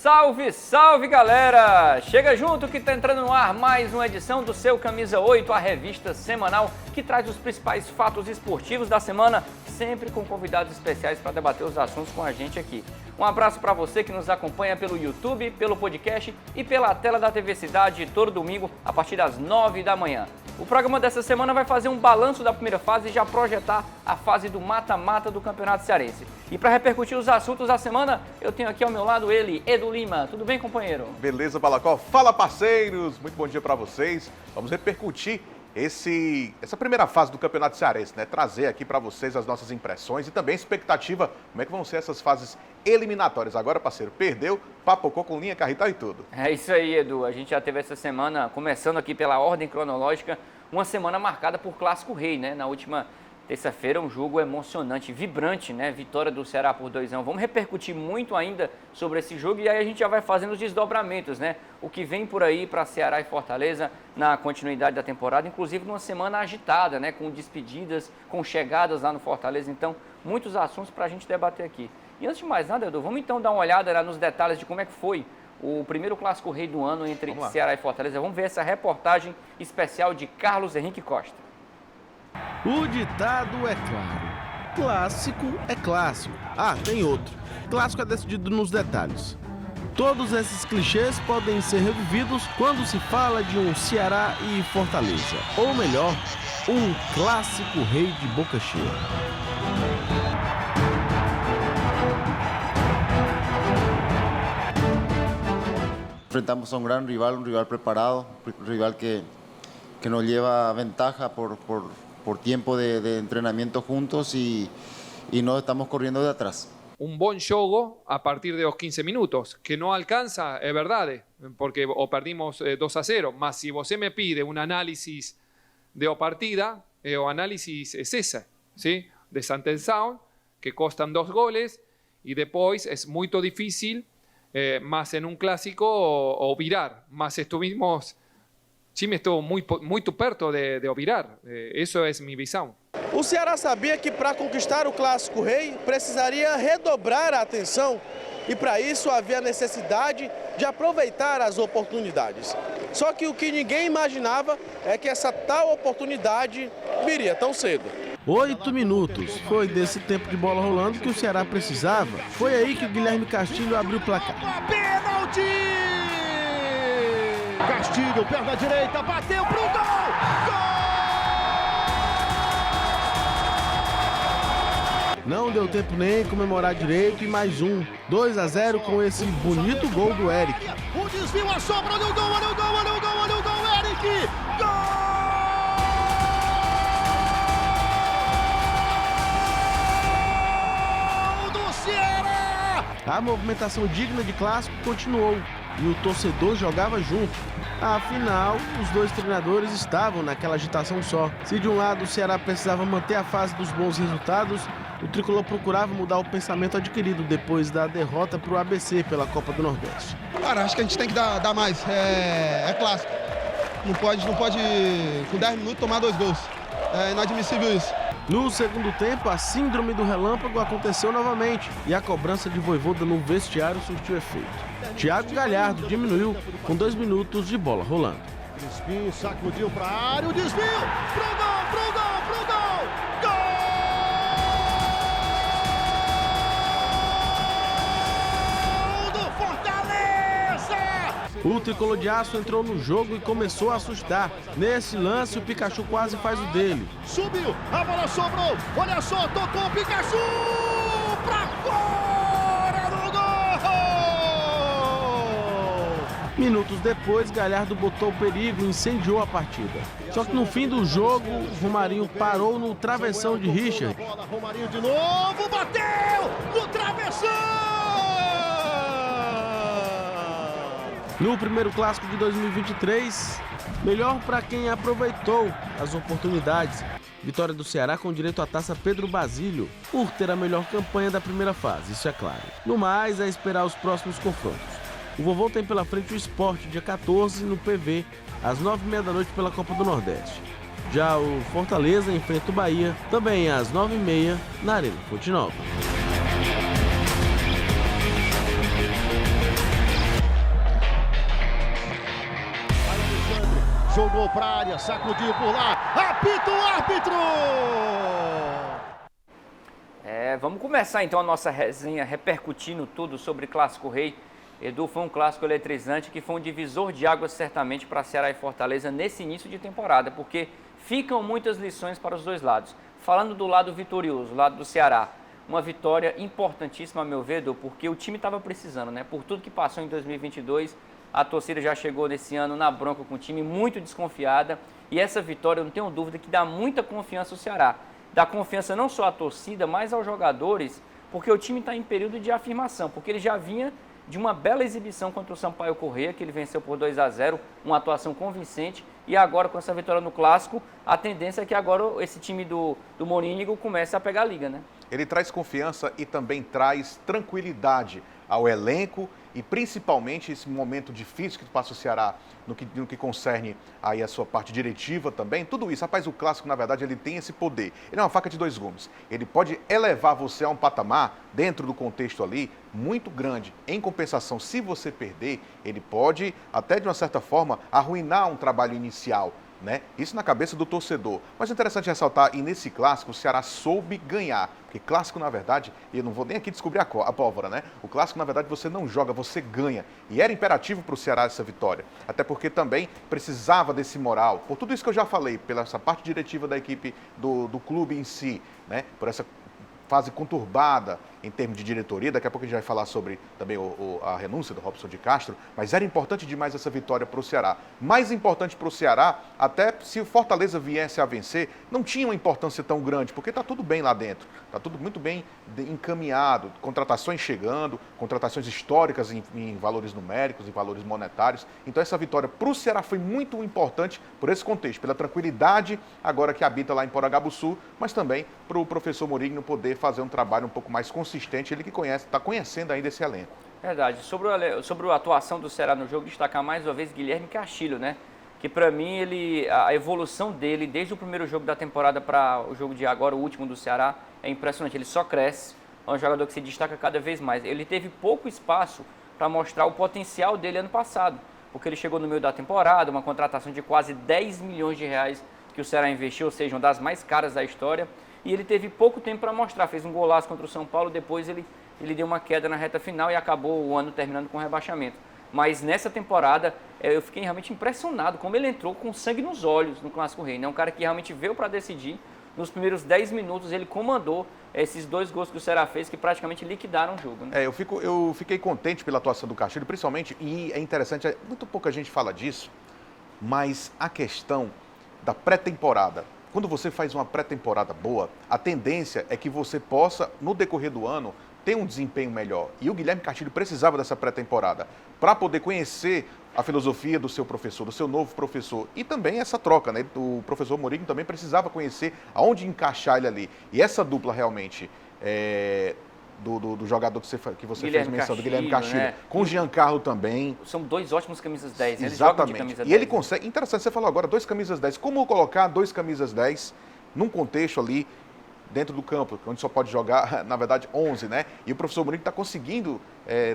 Salve, salve galera! Chega junto que tá entrando no ar mais uma edição do seu Camisa 8, a revista semanal que traz os principais fatos esportivos da semana, sempre com convidados especiais para debater os assuntos com a gente aqui. Um abraço para você que nos acompanha pelo YouTube, pelo podcast e pela tela da TV Cidade todo domingo a partir das 9 da manhã. O programa dessa semana vai fazer um balanço da primeira fase e já projetar a fase do mata-mata do Campeonato Cearense. E para repercutir os assuntos da semana, eu tenho aqui ao meu lado ele, Edu Lima. Tudo bem, companheiro? Beleza, Balacó? Fala, parceiros! Muito bom dia para vocês. Vamos repercutir essa primeira fase do Campeonato Cearense, né? Trazer aqui para vocês as nossas impressões e também expectativa, como é que vão ser essas fases eliminatórias. Agora, parceiro, perdeu, papocou com linha, carretal e tudo. É isso aí, Edu. A gente já teve essa semana, começando aqui pela ordem cronológica, uma semana marcada por Clássico Rei, né? Na última terça-feira, um jogo emocionante, vibrante, né? Vitória do Ceará por 2-1. Vamos repercutir muito ainda sobre esse jogo e aí a gente já vai fazendo os desdobramentos, né? O que vem por aí para Ceará e Fortaleza na continuidade da temporada, inclusive numa semana agitada, né? Com despedidas, com chegadas lá no Fortaleza. Então, muitos assuntos para a gente debater aqui. E antes de mais nada, Edu, vamos então dar uma olhada lá nos detalhes de como é que foi o primeiro Clássico Rei do ano entre Ceará e Fortaleza. Vamos ver essa reportagem especial de Carlos Henrique Costa. O ditado é claro, clássico é clássico. Ah, tem outro, clássico é decidido nos detalhes. Todos esses clichês podem ser revividos quando se fala de um Ceará e Fortaleza, ou melhor, um clássico rei de boca cheia. Enfrentamos a un gran rival, un rival preparado, un rival que nos lleva ventaja por tiempo de entrenamiento juntos y no estamos corriendo de atrás. Un bom jogo a partir de los 15 minutos, que no alcanza, es verdad, porque o perdimos 2-0, mas si você me pide un análisis de o partida, o análisis es ese, ¿sí? De Santensão, que costan 2 goles, y después es muy difícil, más en un clásico, o virar, mas estuvimos... time estou muito perto de virar. Isso é minha visão. O Ceará sabia que para conquistar o Clássico Rei precisaria redobrar a atenção e para isso havia necessidade de aproveitar as oportunidades. Só que o que ninguém imaginava é que essa tal oportunidade viria tão cedo. 8 minutos. Foi desse tempo de bola rolando que o Ceará precisava. Foi aí que o Guilherme Castilho abriu o placar. Pênalti! Castilho, perna direita, bateu pro gol! Gol! Não deu tempo nem comemorar direito e mais um. 2-0 com esse bonito gol do Eric. O desvio, a sobra, olha o gol, olha o gol, olha o gol, olha o gol, Eric! Gol! A movimentação digna de clássico continuou e o torcedor jogava junto. Afinal, os dois treinadores estavam naquela agitação só. Se de um lado o Ceará precisava manter a fase dos bons resultados, o tricolor procurava mudar o pensamento adquirido depois da derrota para o ABC pela Copa do Nordeste. Cara, acho que a gente tem que dar mais. É clássico. Não pode, com 10 minutos, tomar 2 gols. É inadmissível isso. No segundo tempo, a síndrome do relâmpago aconteceu novamente e a cobrança de Vojvoda no vestiário surtiu efeito. Thiago Galhardo diminuiu com 2 minutos de bola rolando. Desvio, sacudiu para a área, o desvio, pro gol! Gol do Fortaleza! O tricolor de aço entrou no jogo e começou a assustar. Nesse lance, o Pikachu quase faz o dele. Subiu, a bola sobrou, olha só, tocou o Pikachu pra fora do gol! Minutos depois, Galhardo botou o perigo e incendiou a partida. Só que no fim do jogo, Romarinho parou no travessão de Richard. Romarinho de novo, bateu no travessão! No primeiro clássico de 2023, melhor para quem aproveitou as oportunidades. Vitória do Ceará com direito à taça Pedro Basílio, por ter a melhor campanha da primeira fase, isso é claro. No mais, é esperar os próximos confrontos. O Vovô tem pela frente o Sport, dia 14, no PV, às 9h30 da noite pela Copa do Nordeste. Já o Fortaleza enfrenta o Bahia, também às 9h30, na Arena Fonte Nova. jogou pra área, sacudiu por lá, apita o árbitro! Vamos começar então a nossa resenha repercutindo tudo sobre Clássico Rei. Edu, foi um clássico eletrizante que foi um divisor de águas certamente para Ceará e Fortaleza nesse início de temporada, porque ficam muitas lições para os dois lados. Falando do lado vitorioso, o lado do Ceará, uma vitória importantíssima, a meu ver, Edu, porque o time estava precisando, né? Por tudo que passou em 2022, a torcida já chegou nesse ano na bronca com o time muito desconfiada, e essa vitória, eu não tenho dúvida, que dá muita confiança ao Ceará. Dá confiança não só à torcida, mas aos jogadores, porque o time está em período de afirmação, porque ele já vinha de uma bela exibição contra o Sampaio Corrêa, que ele venceu por 2-0, uma atuação convincente, e agora com essa vitória no Clássico, a tendência é que agora esse time do Morínigo comece a pegar a liga, né? Ele traz confiança e também traz tranquilidade ao elenco e principalmente esse momento difícil que passa o Ceará no que concerne aí a sua parte diretiva também, tudo isso. Rapaz, o Clássico, na verdade, ele tem esse poder. Ele é uma faca de dois gumes. Ele pode elevar você a um patamar, dentro do contexto ali, muito grande. Em compensação, se você perder, ele pode, até de uma certa forma, arruinar um trabalho inicial, né? Isso na cabeça do torcedor. Mas é interessante ressaltar, e nesse Clássico o Ceará soube ganhar. Porque Clássico, na verdade, e eu não vou nem aqui descobrir a pólvora, né? O Clássico, na verdade, você não joga, você ganha. E era imperativo para o Ceará essa vitória. Até porque também precisava desse moral. Por tudo isso que eu já falei, pela essa parte diretiva da equipe do clube em si, né? Por essa fase conturbada em termos de diretoria, daqui a pouco a gente vai falar sobre também a renúncia do Robson de Castro, mas era importante demais essa vitória para o Ceará. Mais importante para o Ceará, até se o Fortaleza viesse a vencer, não tinha uma importância tão grande, porque está tudo bem lá dentro, está tudo muito bem encaminhado, contratações chegando, contratações históricas em valores numéricos, em valores monetários. Então essa vitória para o Ceará foi muito importante por esse contexto, pela tranquilidade agora que habita lá em Porangabuçu, mas também para o professor Morínigo poder fazer um trabalho um pouco mais consistente, ele que está conhecendo ainda esse elenco. Verdade. Sobre a atuação do Ceará no jogo, destacar mais uma vez Guilherme Castilho, né? Que para mim, a evolução dele desde o primeiro jogo da temporada para o jogo de agora, o último do Ceará, é impressionante. Ele só cresce, é um jogador que se destaca cada vez mais. Ele teve pouco espaço para mostrar o potencial dele ano passado, porque ele chegou no meio da temporada, uma contratação de quase 10 milhões de reais que o Ceará investiu, ou seja, uma das mais caras da história. E ele teve pouco tempo para mostrar, fez um golaço contra o São Paulo, depois ele deu uma queda na reta final e acabou o ano terminando com rebaixamento. Mas nessa temporada eu fiquei realmente impressionado como ele entrou com sangue nos olhos no Clássico Rei. É um cara que realmente veio para decidir. Nos primeiros 10 minutos ele comandou esses 2 gols que o Ceará fez, que praticamente liquidaram o jogo, né? Eu fiquei contente pela atuação do Castilho, principalmente, e é interessante, muito pouca gente fala disso, mas a questão da pré-temporada. Quando você faz uma pré-temporada boa, a tendência é que você possa, no decorrer do ano, ter um desempenho melhor. E o Guilherme Castilho precisava dessa pré-temporada para poder conhecer a filosofia do seu professor, do seu novo professor. E também essa troca, né? O professor Morínigo também precisava conhecer aonde encaixar ele ali. E essa dupla realmente do jogador que você fez menção, do Guilherme Castilho, né? Com o Giancarlo também. São 2 ótimos camisas 10. Exatamente. Eles jogam de camisa 10. E ele consegue, interessante, você falou agora, 2 camisas 10. Como colocar 2 camisas 10 num contexto ali dentro do campo, onde só pode jogar, na verdade, 11, né? E o professor Morínigo está conseguindo,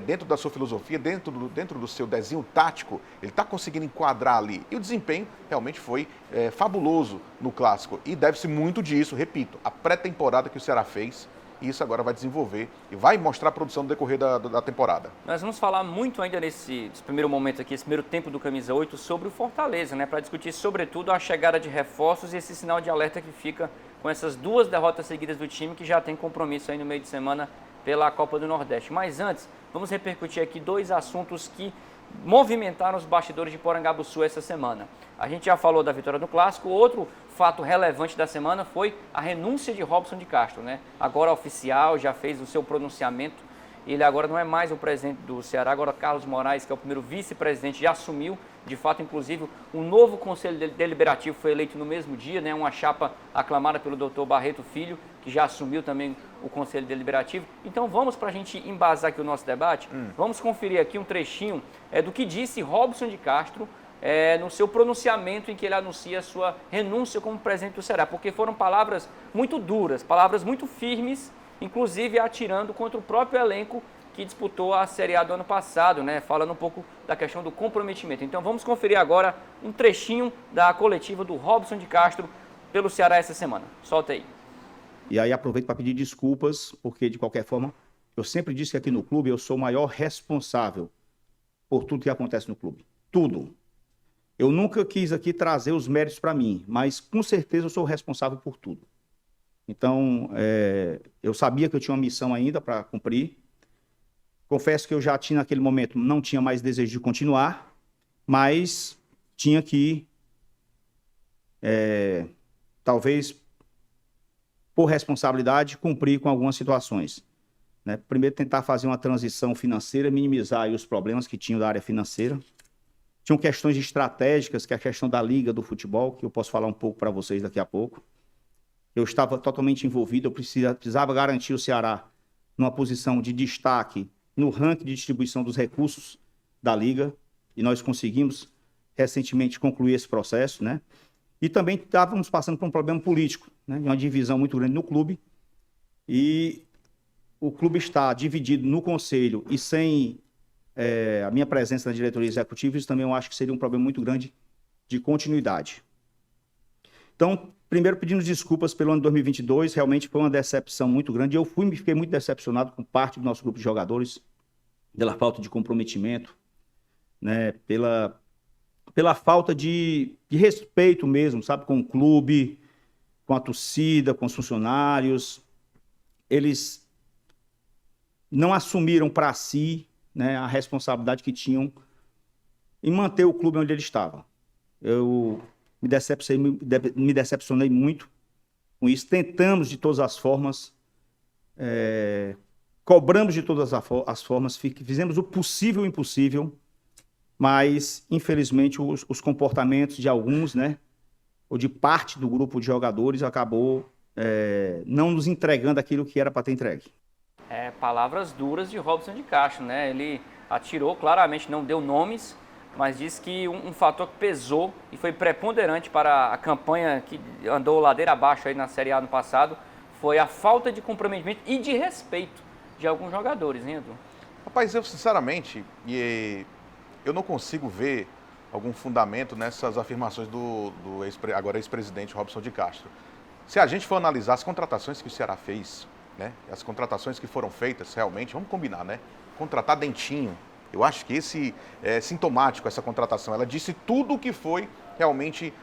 dentro da sua filosofia, dentro do seu desenho tático, ele está conseguindo enquadrar ali. E o desempenho realmente foi fabuloso no Clássico. E deve-se muito disso, repito, a pré-temporada que o Ceará fez. E isso agora vai desenvolver e vai mostrar a produção no decorrer da temporada. Nós vamos falar muito ainda nesse primeiro momento aqui, esse primeiro tempo do Camisa 8, sobre o Fortaleza, né? Para discutir sobretudo a chegada de reforços e esse sinal de alerta que fica com essas 2 derrotas seguidas do time, que já tem compromisso aí no meio de semana pela Copa do Nordeste. Mas antes, vamos repercutir aqui 2 assuntos que movimentaram os bastidores de Porangabuçu essa semana. A gente já falou da vitória no Clássico, outro fato relevante da semana foi a renúncia de Robson de Castro, né? Agora oficial, já fez o seu pronunciamento, ele agora não é mais o presidente do Ceará, agora Carlos Moraes, que é o primeiro vice-presidente, já assumiu, de fato, inclusive, um novo conselho deliberativo foi eleito no mesmo dia, né? Uma chapa aclamada pelo doutor Barreto Filho, que já assumiu também o conselho deliberativo. Então vamos, para a gente embasar aqui o nosso debate, vamos conferir aqui um trechinho do que disse Robson de Castro no seu pronunciamento em que ele anuncia a sua renúncia como presidente do Ceará, porque foram palavras muito duras, palavras muito firmes, inclusive atirando contra o próprio elenco que disputou a Série A do ano passado, né? Falando um pouco da questão do comprometimento. Então vamos conferir agora um trechinho da coletiva do Robson de Castro pelo Ceará essa semana. Solta aí. E aí aproveito para pedir desculpas, porque de qualquer forma, eu sempre disse que aqui no clube eu sou o maior responsável por tudo que acontece no clube. Tudo. Eu nunca quis aqui trazer os méritos para mim, mas com certeza eu sou o responsável por tudo. Então, eu sabia que eu tinha uma missão ainda para cumprir. Confesso que eu já tinha, naquele momento, não tinha mais desejo de continuar, mas tinha que, talvez, por responsabilidade, cumprir com algumas situações. Né? Primeiro, tentar fazer uma transição financeira, minimizar aí os problemas que tinham da área financeira. Tinham questões estratégicas, que é a questão da Liga do Futebol, que eu posso falar um pouco para vocês daqui a pouco. Eu estava totalmente envolvido, eu precisava garantir o Ceará numa posição de destaque no ranking de distribuição dos recursos da Liga, e nós conseguimos recentemente concluir esse processo, né? E também estávamos passando por um problema político, né? Uma divisão muito grande no clube, e o clube está dividido no conselho e sem a minha presença na diretoria executiva, isso também eu acho que seria um problema muito grande de continuidade. Então, primeiro pedindo desculpas pelo ano de 2022, realmente foi uma decepção muito grande. Eu fiquei muito decepcionado com parte do nosso grupo de jogadores, pela falta de comprometimento, né, pela falta de respeito mesmo, sabe, com o clube, com a torcida, com os funcionários. Eles não assumiram para si, né, a responsabilidade que tinham em manter o clube onde ele estava. Eu me decepcionei muito com isso. Tentamos de todas as formas, cobramos de todas as formas, fizemos o possível e o impossível, mas, infelizmente, os comportamentos de alguns, né, ou de parte do grupo de jogadores, acabou não nos entregando aquilo que era para ter entregue. Palavras duras de Robson de Castro, né? Ele atirou claramente, não deu nomes, mas disse que um fator que pesou e foi preponderante para a campanha que andou ladeira abaixo aí na Série A no passado foi a falta de comprometimento e de respeito de alguns jogadores, hein, Edu? Rapaz, eu sinceramente, eu não consigo ver algum fundamento nessas afirmações do agora ex-presidente Robson de Castro. Se a gente for analisar as contratações que o Ceará fez, né, as contratações que foram feitas realmente, vamos combinar, né? Contratar Dentinho, eu acho que esse é sintomático, essa contratação. Ela disse tudo o que foi realmente,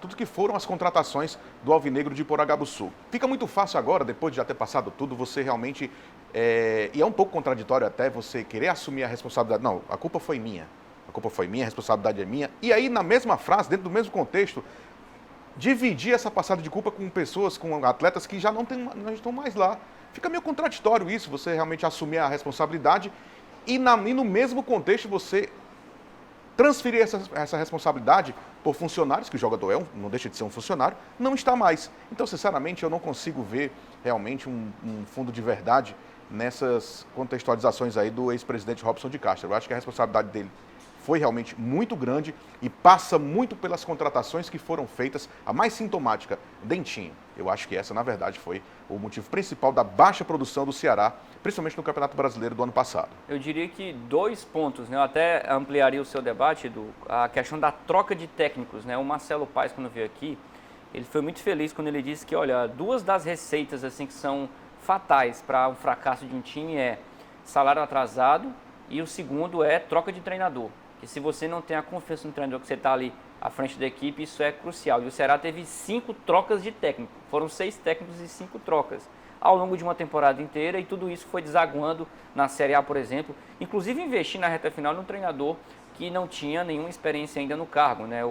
tudo que foram as contratações do Alvinegro de Poragabuçu. Fica muito fácil agora, depois de já ter passado tudo, você realmente, e é um pouco contraditório até você querer assumir a responsabilidade. Não, a culpa foi minha, a responsabilidade é minha. E aí, na mesma frase, dentro do mesmo contexto, dividir essa passada de culpa com pessoas, com atletas que já não estão mais lá. Fica meio contraditório isso, você realmente assumir a responsabilidade e no mesmo contexto você transferir essa responsabilidade por funcionários, que o jogador não deixa de ser um funcionário, não está mais. Então, sinceramente, eu não consigo ver realmente um fundo de verdade nessas contextualizações aí do ex-presidente Robson de Castro. Eu acho que a responsabilidade dele foi realmente muito grande e passa muito pelas contratações que foram feitas. A mais sintomática, Dentinho. Eu acho que essa, na verdade, foi o motivo principal da baixa produção do Ceará, principalmente no Campeonato Brasileiro do ano passado. Eu diria que 2 pontos, né? Eu até ampliaria o seu debate, a questão da troca de técnicos, né? O Marcelo Paes, quando veio aqui, ele foi muito feliz quando ele disse que, olha, 2 das receitas assim que são fatais para o fracasso de um time é salário atrasado e o segundo é troca de treinador. Que se você não tem a confiança no treinador que você está ali à frente da equipe, isso é crucial. E o Ceará teve 5 trocas de técnico. Foram 6 técnicos e 5 trocas ao longo de uma temporada inteira e tudo isso foi desaguando na Série A, por exemplo. Inclusive investir na reta final num treinador que não tinha nenhuma experiência ainda no cargo, né?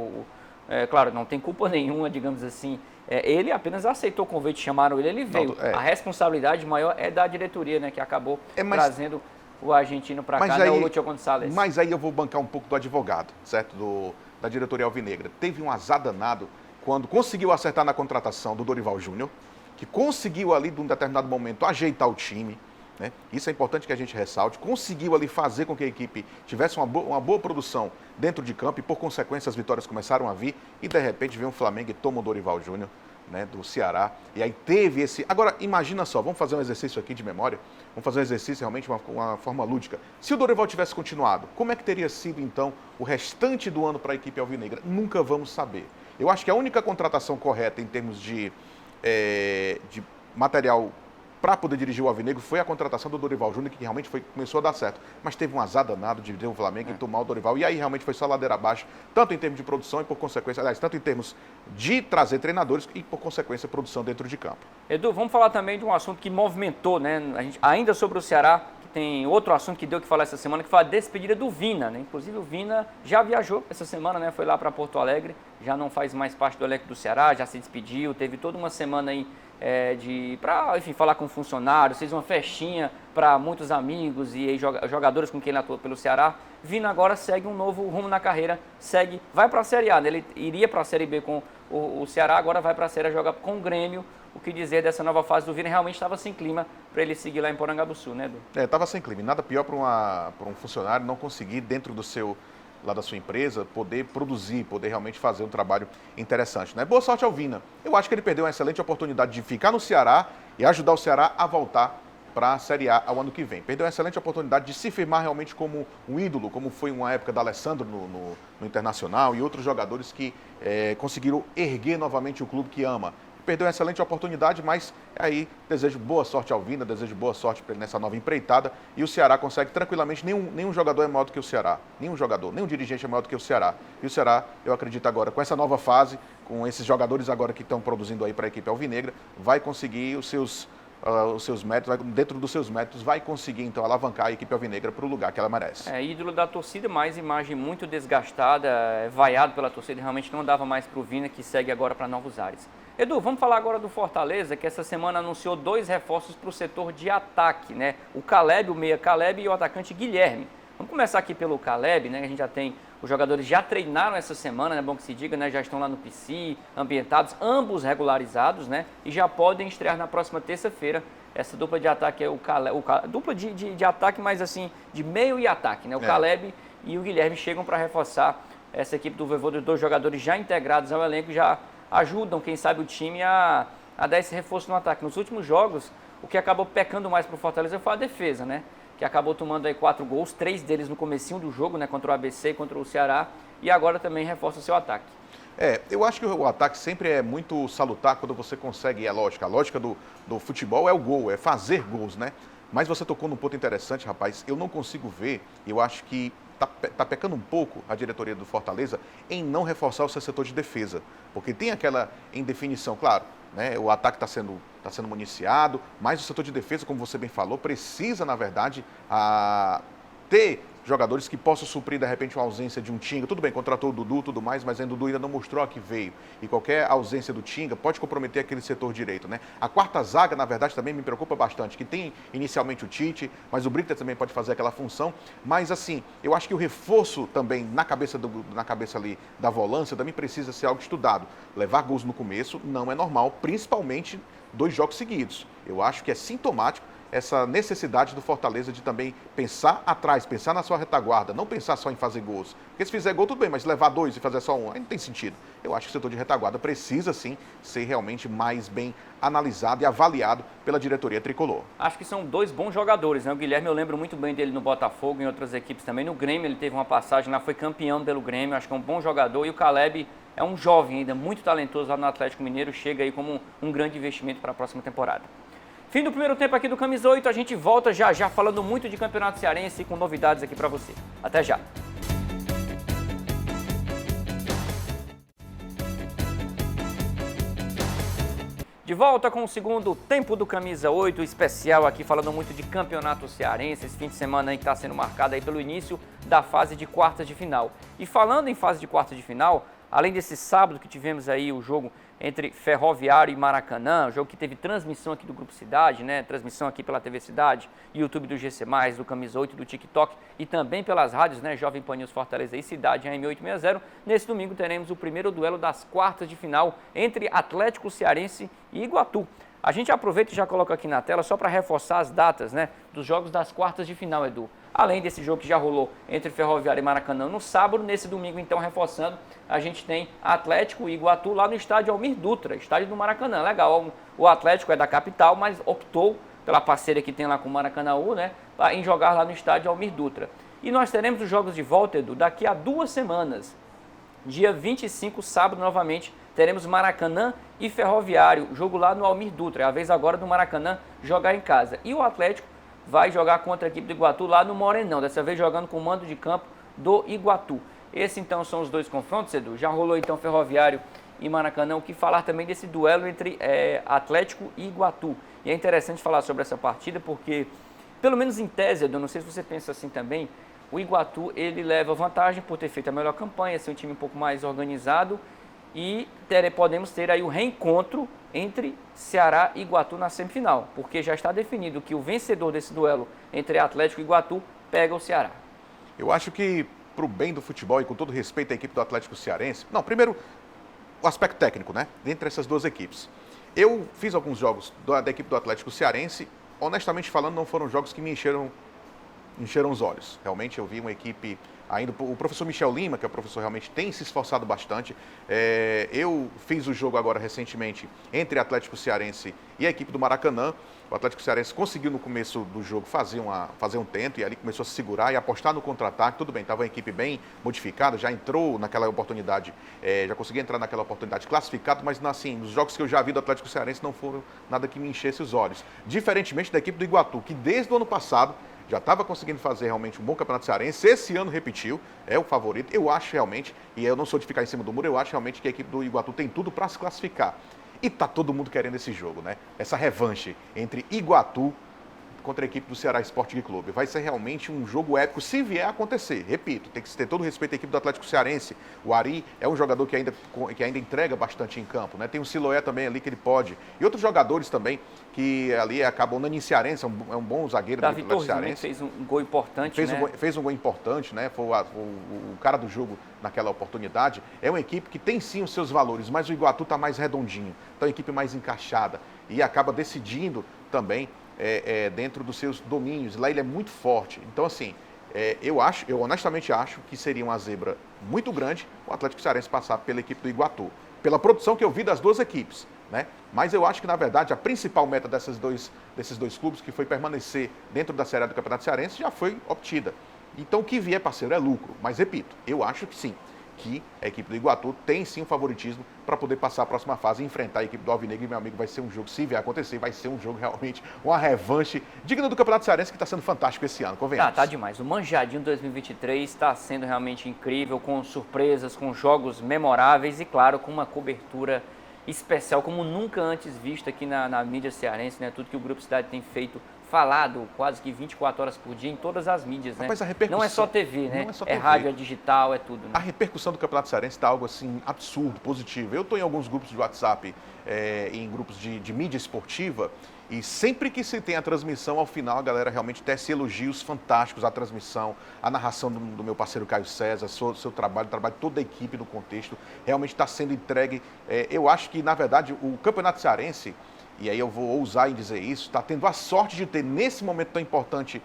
Claro, não tem culpa nenhuma, digamos assim. Ele apenas aceitou o convite, chamaram ele veio. A responsabilidade maior é da diretoria, né? Que acabou trazendo o argentino para cá, né, o Lúcio Gonçalves. Mas aí eu vou bancar um pouco do advogado, certo? Da diretoria alvinegra. Teve um azar danado quando conseguiu acertar na contratação do Dorival Júnior, que conseguiu ali, de um determinado momento, ajeitar o time, né? Isso é importante que a gente ressalte. Conseguiu ali fazer com que a equipe tivesse uma boa produção dentro de campo e, por consequência, as vitórias começaram a vir e, de repente, vem um Flamengo e toma o Dorival Júnior. né, do Ceará, e aí teve esse... Agora, imagina só, vamos fazer um exercício aqui de memória, vamos fazer um exercício realmente de uma forma lúdica. Se o Dorival tivesse continuado, como é que teria sido, então, o restante do ano para a equipe alvinegra? Nunca vamos saber. Eu acho que a única contratação correta em termos de material para poder dirigir o Alvinegro foi a contratação do Dorival Júnior, que realmente começou a dar certo. Mas teve um azar danado de ver o Flamengo e tomar o Dorival. E aí realmente foi só ladeira abaixo, tanto em termos de produção e por consequência, aliás, tanto em termos de trazer treinadores e por consequência produção dentro de campo. Edu, vamos falar também de um assunto que movimentou, né? Ainda sobre o Ceará, que tem outro assunto que deu que falar essa semana, que foi a despedida do Vina, né? Inclusive o Vina já viajou essa semana, né? Foi lá para Porto Alegre, já não faz mais parte do elenco do Ceará, já se despediu, teve toda uma semana aí para, enfim, falar com funcionários, fez uma festinha para muitos amigos e jogadores com quem ele atua pelo Ceará. Vina agora segue um novo rumo na carreira, vai para a Série A, né? Ele iria para a Série B com o Ceará, agora vai para a Série A jogar com o Grêmio. O que dizer dessa nova fase do Vina? Realmente estava sem clima para ele seguir lá em Porangabuçu, né, Edu? Estava sem clima, nada pior para um funcionário não conseguir dentro lá da sua empresa, poder produzir, poder realmente fazer um trabalho interessante, né? Boa sorte ao Vina. Eu acho que ele perdeu uma excelente oportunidade de ficar no Ceará e ajudar o Ceará a voltar para a Série A ao ano que vem. Perdeu uma excelente oportunidade de se firmar realmente como um ídolo, como foi uma época da Alessandro no Internacional e outros jogadores que conseguiram erguer novamente o clube que ama. Perdeu uma excelente oportunidade, mas aí desejo boa sorte ao Vina, desejo boa sorte para ele nessa nova empreitada. E o Ceará consegue tranquilamente, nenhum jogador é maior do que o Ceará. Nenhum jogador, nenhum dirigente é maior do que o Ceará. E o Ceará, eu acredito agora, com essa nova fase, com esses jogadores agora que estão produzindo aí para a equipe alvinegra, vai conseguir os seus méritos, dentro dos seus méritos, vai conseguir então alavancar a equipe alvinegra para o lugar que ela merece. Ídolo da torcida, mas imagem muito desgastada, vaiado pela torcida, realmente não dava mais para o Vina, que segue agora para novos ares. Edu, vamos falar agora do Fortaleza, que essa semana anunciou 2 reforços para o setor de ataque, né? O Caleb, o meia Caleb e o atacante Guilherme. Vamos começar aqui pelo Caleb, né? A gente já tem, os jogadores já treinaram essa semana, é bom que se diga, né? Já estão lá no PC, ambientados, ambos regularizados, né? E já podem estrear na próxima terça-feira. Essa dupla de ataque é dupla de ataque, mas assim, de meio e ataque, né? O Caleb e o Guilherme chegam para reforçar essa equipe do Vovô, dos 2 jogadores já integrados ao elenco, já ajudam, quem sabe, o time a dar esse reforço no ataque. Nos últimos jogos, o que acabou pecando mais para o Fortaleza foi a defesa, né? Que acabou tomando aí 4 gols, 3 deles no comecinho do jogo, né? Contra o ABC, contra o Ceará, e agora também reforça o seu ataque. Eu acho que o ataque sempre é muito salutar quando você consegue, a lógica do futebol é o gol, é fazer gols, né? Mas você tocou num ponto interessante, rapaz, eu não consigo ver, eu acho que está pecando um pouco a diretoria do Fortaleza em não reforçar o seu setor de defesa, porque tem aquela indefinição, claro, né? O ataque está sendo municiado, mas o setor de defesa, como você bem falou, precisa, na verdade, ter jogadores que possam suprir, de repente, uma ausência de um Tinga. Tudo bem, contratou o Dudu, tudo mais, mas o Dudu ainda não mostrou a que veio. E qualquer ausência do Tinga pode comprometer aquele setor direito, né? A quarta zaga, na verdade, também me preocupa bastante, que tem inicialmente o Tite, mas o Brita também pode fazer aquela função. Mas, assim, eu acho que o reforço também na cabeça ali da volância também precisa ser algo estudado. Levar gols no começo não é normal, principalmente 2 jogos seguidos. Eu acho que é sintomático essa necessidade do Fortaleza de também pensar atrás, pensar na sua retaguarda, não pensar só em fazer gols. Porque se fizer gol, tudo bem, mas levar 2 e fazer só 1, aí não tem sentido. Eu acho que o setor de retaguarda precisa, sim, ser realmente mais bem analisado e avaliado pela diretoria tricolor. Acho que são 2 bons jogadores, né? O Guilherme, eu lembro muito bem dele no Botafogo, em outras equipes também. No Grêmio, ele teve uma passagem lá, foi campeão pelo Grêmio, acho que é um bom jogador. E o Caleb é um jovem ainda, muito talentoso lá no Atlético Mineiro, chega aí como um grande investimento para a próxima temporada. Fim do primeiro tempo aqui do Camisa 8, a gente volta já falando muito de Campeonato Cearense e com novidades aqui para você. Até já! De volta com o segundo tempo do Camisa 8, especial aqui falando muito de Campeonato Cearense, esse fim de semana aí que está sendo marcado aí pelo início da fase de quartas de final. E falando em fase de quartas de final, além desse sábado que tivemos aí o jogo entre Ferroviário e Maracanã, o jogo que teve transmissão aqui do Grupo Cidade, né? Transmissão aqui pela TV Cidade, YouTube do GC+, do Camisa 8, do TikTok e também pelas rádios, né? Jovem Pan News Fortaleza e Cidade AM 860. Nesse domingo teremos o primeiro duelo das quartas de final entre Atlético Cearense e Iguatu. A gente aproveita e já coloca aqui na tela só para reforçar as datas, né, dos jogos das quartas de final, Edu. Além desse jogo que já rolou entre Ferroviário e Maracanã no sábado, nesse domingo, então, reforçando, a gente tem Atlético e Iguatu lá no estádio Almir Dutra, estádio do Maracanã. Legal, o Atlético é da capital, mas optou pela parceria que tem lá com o Maracanãú, né, em jogar lá no estádio Almir Dutra. E nós teremos os jogos de volta, Edu, daqui a 2 semanas. Dia 25, sábado, novamente, teremos Maracanã e Ferroviário, jogo lá no Almir Dutra. É a vez agora do Maracanã jogar em casa. E o Atlético vai jogar contra a equipe do Iguatu lá no Morenão, dessa vez jogando com o mando de campo do Iguatu. Esses então são os 2 confrontos, Edu. Já rolou então Ferroviário e Maracanã. O que falar também desse duelo entre Atlético e Iguatu. E é interessante falar sobre essa partida porque, pelo menos em tese, Edu, não sei se você pensa assim também, o Iguatu ele leva vantagem por ter feito a melhor campanha, ser um time um pouco mais organizado e podemos ter aí o reencontro entre Ceará e Iguatu na semifinal, porque já está definido que o vencedor desse duelo entre Atlético e Iguatu pega o Ceará. Eu acho que, para o bem do futebol e com todo respeito à equipe do Atlético Cearense, não, primeiro o aspecto técnico, né, entre essas 2 equipes. Eu fiz alguns jogos da equipe do Atlético Cearense, honestamente falando, não foram jogos que me encheram os olhos. Realmente eu vi uma equipe, ainda o professor Michel Lima, que é o professor, realmente tem se esforçado bastante. Eu fiz o jogo agora recentemente entre Atlético Cearense e a equipe do Maracanã. O Atlético Cearense conseguiu no começo do jogo fazer um tento e ali começou a se segurar e apostar no contra-ataque. Tudo bem, estava uma equipe bem modificada, já entrou naquela oportunidade, já conseguiu entrar naquela oportunidade classificado, mas assim, os jogos que eu já vi do Atlético Cearense não foram nada que me enchesse os olhos. Diferentemente da equipe do Iguatu, que desde o ano passado já estava conseguindo fazer realmente um bom campeonato cearense, esse ano repetiu, é o favorito. Eu acho realmente, e eu não sou de ficar em cima do muro, eu acho realmente que a equipe do Iguatu tem tudo para se classificar. E tá todo mundo querendo esse jogo, né? Essa revanche entre Iguatu contra a equipe do Ceará Esporte Clube. Vai ser realmente um jogo épico se vier a acontecer. Repito, tem que ter todo o respeito à equipe do Atlético Cearense. O Ari é um jogador que ainda entrega bastante em campo, né? Tem o Siloé também ali que ele pode. E outros jogadores também que ali acabam. O Nani Cearense é um bom zagueiro do Atlético Cearense. Fez um gol importante, fez um gol importante, né? Foi o cara do jogo naquela oportunidade. É uma equipe que tem sim os seus valores, mas o Iguatu está mais redondinho. Então é uma equipe mais encaixada e acaba decidindo também dentro dos seus domínios. Lá ele é muito forte. Então, assim, eu honestamente acho que seria uma zebra muito grande o Atlético Cearense passar pela equipe do Iguatu. Pela produção que eu vi das 2 equipes, né? Mas eu acho que, na verdade, a principal meta desses dois clubes, que foi permanecer dentro da Série A do Campeonato Cearense, já foi obtida. Então, o que vier, parceiro, é lucro. Mas, repito, eu acho que sim, que a equipe do Iguatu tem sim um favoritismo para poder passar a próxima fase e enfrentar a equipe do Alvinegro. E, meu amigo, vai ser um jogo, se vier acontecer, vai ser um jogo realmente, uma revanche digna do Campeonato Cearense, que está sendo fantástico esse ano, convenhamos. Tá demais. O Manjadinho 2023 está sendo realmente incrível, com surpresas, com jogos memoráveis e, claro, com uma cobertura especial, como nunca antes vista aqui na mídia cearense, né? Tudo que o Grupo Cidade tem feito, falado quase que 24 horas por dia em todas as mídias, né? Rapaz, a repercussão, não é só TV, né? Não é só TV. Rádio, é digital, é tudo, né? A repercussão do Campeonato Cearense está algo assim absurdo, positivo. Eu estou em alguns grupos de WhatsApp, em grupos de mídia esportiva, e sempre que se tem a transmissão, ao final a galera realmente tece elogios fantásticos à transmissão, à narração do meu parceiro Caio César, seu trabalho, toda a equipe no contexto, realmente está sendo entregue. Eu acho que, na verdade, o Campeonato Cearense, e aí eu vou ousar em dizer isso, está tendo a sorte de ter, nesse momento tão importante,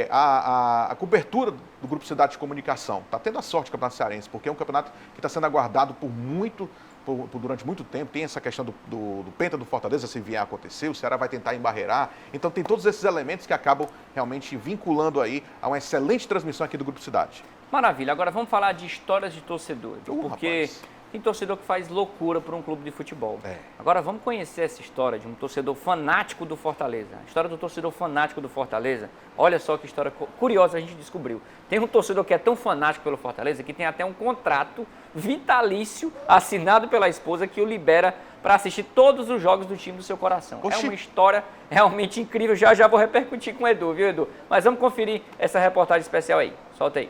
a cobertura do Grupo Cidade de Comunicação. Está tendo a sorte do Campeonato Cearense, porque é um campeonato que está sendo aguardado durante muito tempo. Tem essa questão do Penta do Fortaleza, se vier a acontecer, o Ceará vai tentar embarrear. Então tem todos esses elementos que acabam realmente vinculando aí a uma excelente transmissão aqui do Grupo Cidade. Maravilha. Agora vamos falar de histórias de torcedor, porque rapaz, tem torcedor que faz loucura por um clube de futebol. Agora vamos conhecer essa história de um torcedor fanático do Fortaleza. A história do torcedor fanático do Fortaleza, olha só que história curiosa a gente descobriu. Tem um torcedor que é tão fanático pelo Fortaleza que tem até um contrato vitalício assinado pela esposa que o libera para assistir todos os jogos do time do seu coração. Oxi. É uma história realmente incrível. Já vou repercutir com o Edu, viu, Edu? Mas vamos conferir essa reportagem especial aí. Solta aí.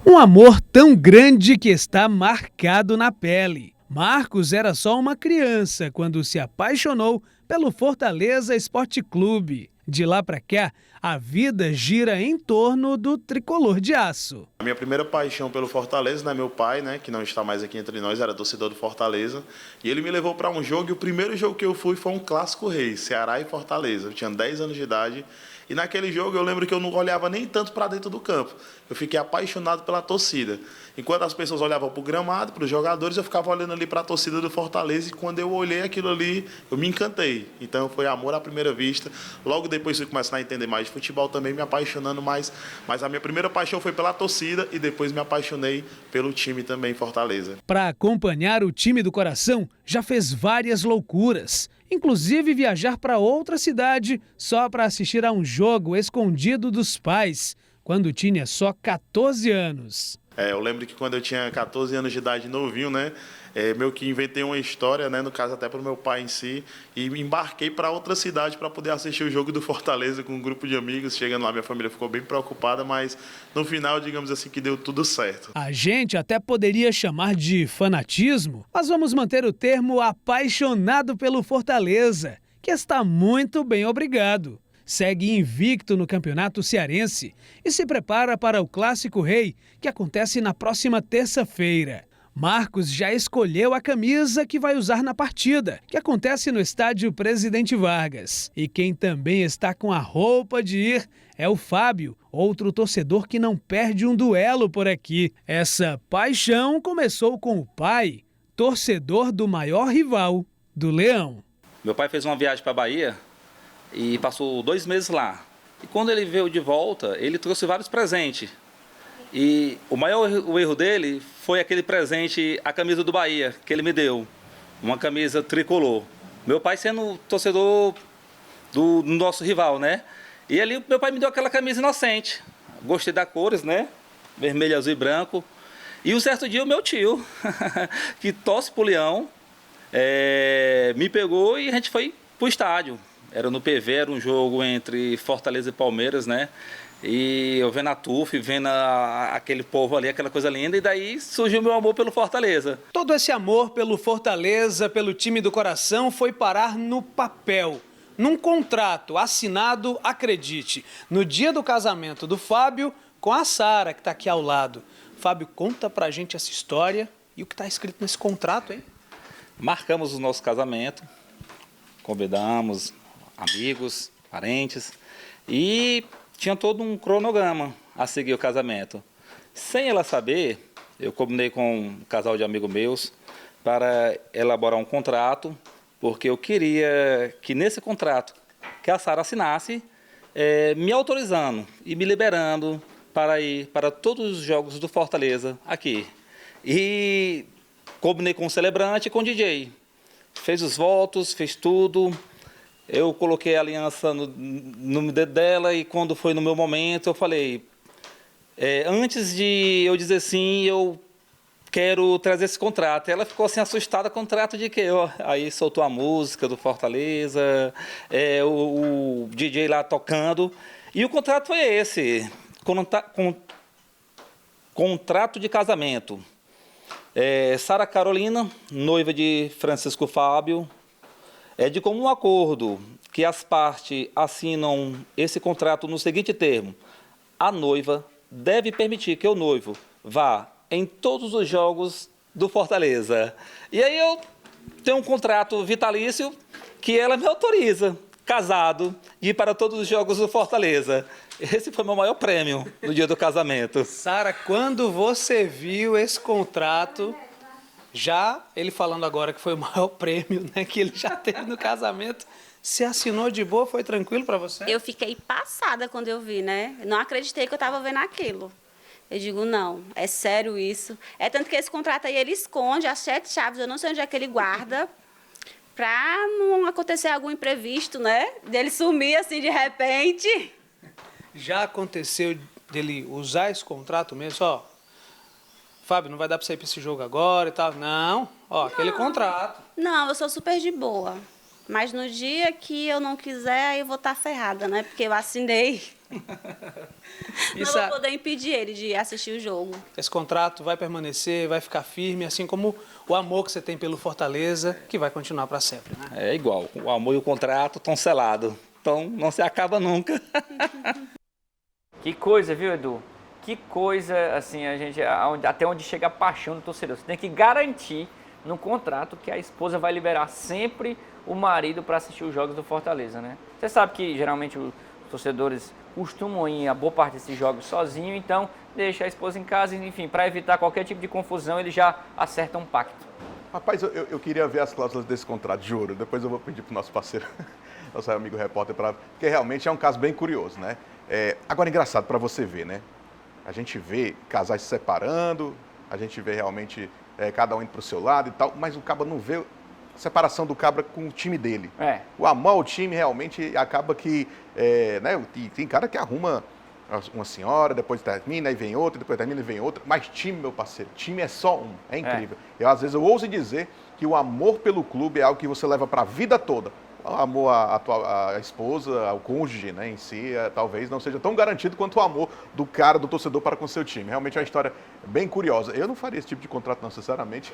Um amor tão grande que está marcado na pele. Marcos era só uma criança quando se apaixonou pelo Fortaleza Esporte Clube. De lá para cá, a vida gira em torno do tricolor de aço. A minha primeira paixão pelo Fortaleza, né, meu pai, né, que não está mais aqui entre nós, era torcedor do Fortaleza, e ele me levou para um jogo, e o primeiro jogo que eu fui foi um clássico rei, Ceará e Fortaleza. Eu tinha 10 anos de idade, e naquele jogo eu lembro que eu não olhava nem tanto para dentro do campo. Eu fiquei apaixonado pela torcida. Enquanto as pessoas olhavam para o gramado, para os jogadores, eu ficava olhando ali para a torcida do Fortaleza, e quando eu olhei aquilo ali, eu me encantei. Então foi amor à primeira vista. Logo depois fui começar a entender mais de futebol também, me apaixonando mais. Mas a minha primeira paixão foi pela torcida e depois me apaixonei pelo time também, Fortaleza. Para acompanhar o time do coração, já fez várias loucuras. Inclusive viajar para outra cidade só para assistir a um jogo escondido dos pais, quando tinha só 14 anos. Eu lembro que quando eu tinha 14 anos de idade, novinho, né? Meio que inventei uma história, né? No caso até para o meu pai em si, e me embarquei para outra cidade para poder assistir o jogo do Fortaleza com um grupo de amigos. Chegando lá, minha família ficou bem preocupada, mas no final, digamos assim, que deu tudo certo. A gente até poderia chamar de fanatismo, mas vamos manter o termo apaixonado pelo Fortaleza, que está muito bem, obrigado. Segue invicto no Campeonato Cearense e se prepara para o Clássico Rei, que acontece na próxima terça-feira. Marcos já escolheu a camisa que vai usar na partida, que acontece no estádio Presidente Vargas. E quem também está com a roupa de ir é o Fábio, outro torcedor que não perde um duelo por aqui. Essa paixão começou com o pai, torcedor do maior rival, do Leão. Meu pai fez uma viagem para a Bahia e passou 2 meses lá. E quando ele veio de volta, ele trouxe vários presentes. E o erro dele foi aquele presente, a camisa do Bahia, que ele me deu. Uma camisa tricolor. Meu pai sendo torcedor do nosso rival, né? E ali meu pai me deu aquela camisa inocente. Gostei das cores, né? Vermelho, azul e branco. E um certo dia o meu tio, que torce pro Leão, me pegou e a gente foi pro estádio. Era no PV, era um jogo entre Fortaleza e Palmeiras, né? E eu vendo a turfa, vendo aquele povo ali, aquela coisa linda, e daí surgiu o meu amor pelo Fortaleza. Todo esse amor pelo Fortaleza, pelo time do coração, foi parar no papel. Num contrato assinado, acredite, no dia do casamento do Fábio com a Sara, que está aqui ao lado. Fábio, conta pra gente essa história e o que está escrito nesse contrato, hein? Marcamos o nosso casamento, convidamos amigos, parentes, e tinha todo um cronograma a seguir o casamento. Sem ela saber, eu combinei com um casal de amigos meus para elaborar um contrato, porque eu queria que nesse contrato que a Sara assinasse, me autorizando e me liberando para ir para todos os jogos do Fortaleza aqui. E combinei com o celebrante e com o DJ. Fez os votos, fez tudo. Eu coloquei a aliança no dedo dela e quando foi no meu momento eu falei, antes de eu dizer sim, eu quero trazer esse contrato. Ela ficou assim assustada, contrato de quê? Aí soltou a música do Fortaleza, o DJ lá tocando e o contrato foi esse, contrato de casamento. Sara Carolina, noiva de Francisco Fábio. É de comum acordo que as partes assinam esse contrato no seguinte termo: a noiva deve permitir que o noivo vá em todos os jogos do Fortaleza. E aí eu tenho um contrato vitalício que ela me autoriza, casado, de ir para todos os jogos do Fortaleza. Esse foi meu maior prêmio no dia do casamento. Sara, quando você viu esse contrato... Já ele falando agora que foi o maior prêmio, né, que ele já teve no casamento, você assinou de boa, foi tranquilo para você? Eu fiquei passada quando eu vi, né? Não acreditei que eu estava vendo aquilo. Eu digo, não, é sério isso. É tanto que esse contrato aí ele esconde as 7 chaves, eu não sei onde é que ele guarda, para não acontecer algum imprevisto, né? Dele sumir assim de repente. Já aconteceu dele usar esse contrato mesmo, ó? Fábio, não vai dar para você ir para esse jogo agora e tal. Não, aquele contrato. Não, eu sou super de boa. Mas no dia que eu não quiser, aí eu vou estar ferrada, né? Porque eu assinei. Não vou poder impedir ele de assistir o jogo. Esse contrato vai permanecer, vai ficar firme, assim como o amor que você tem pelo Fortaleza, que vai continuar para sempre, né? É igual, o amor e o contrato estão selados. Então não se acaba nunca. Que coisa, viu, Edu? Que coisa, assim, até onde chega a paixão do torcedor. Você tem que garantir no contrato que a esposa vai liberar sempre o marido para assistir os jogos do Fortaleza, né? Você sabe que geralmente os torcedores costumam ir a boa parte desses jogos sozinho, então deixa a esposa em casa, enfim, para evitar qualquer tipo de confusão, ele já acerta um pacto. Rapaz, eu queria ver as cláusulas desse contrato, juro. Depois eu vou pedir para o nosso parceiro, nosso amigo repórter, porque realmente é um caso bem curioso, né? Agora, engraçado para você ver, né? A gente vê casais se separando, a gente vê realmente cada um indo para o seu lado e tal, mas o Cabra não vê a separação do Cabra com o time dele. O amor ao time realmente acaba que, né? Tem cara que arruma uma senhora, depois termina, aí vem outra, depois termina e vem outra, mas time, meu parceiro, time é só um, é incrível. Às vezes eu ouso dizer que o amor pelo clube é algo que você leva para a vida toda. O amor à esposa, ao cônjuge, né, em si, talvez não seja tão garantido quanto o amor do cara, do torcedor para com seu time. Realmente é uma história bem curiosa. Eu não faria esse tipo de contrato, não, sinceramente.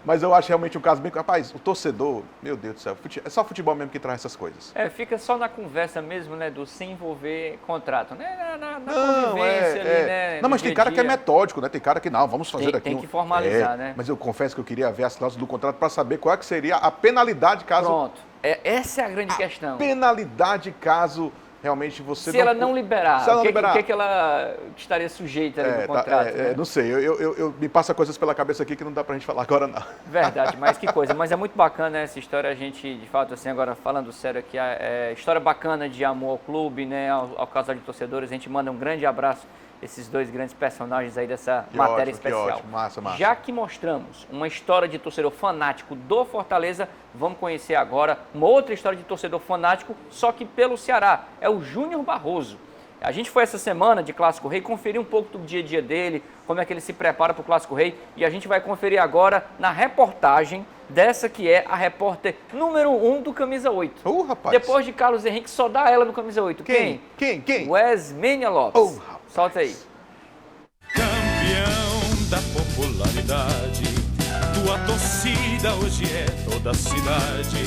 mas eu acho realmente um caso bem... Rapaz, o torcedor, meu Deus do céu, é só futebol mesmo que traz essas coisas. Fica só na conversa mesmo, né, do sem envolver contrato, né, na convivência ali, né. Não, mas tem cara que é metódico, né, tem cara que não, vamos fazer aqui. Tem que formalizar, né. Mas eu confesso que eu queria ver as cláusulas do contrato para saber qual é que seria a penalidade caso... Pronto. Essa é a grande questão. Penalidade caso realmente você Se ela não liberar, o que ela estaria sujeita ali no contrato? Né? Não sei, eu me passa coisas pela cabeça aqui que não dá pra gente falar agora não. Verdade, mas que coisa. Mas é muito bacana essa história, a gente, de fato, assim, agora falando sério aqui, história bacana de amor ao clube, né, ao casal de torcedores. A gente manda um grande abraço a esses dois grandes personagens aí dessa matéria especial. Que ótimo, massa. Já que mostramos uma história de torcedor fanático do Fortaleza, vamos conhecer agora uma outra história de torcedor fanático, só que pelo Ceará. É o Júnior Barroso. A gente foi essa semana de Clássico Rei conferir um pouco do dia a dia dele, como é que ele se prepara para o Clássico Rei, e a gente vai conferir agora na reportagem dessa que é a repórter número 1 do Camisa 8. Rapaz. Depois de Carlos Henrique, só dá ela no Camisa 8. Quem? Wesmenia Lopes. Solta aí. Campeão da popularidade, tua torcida hoje é toda a cidade.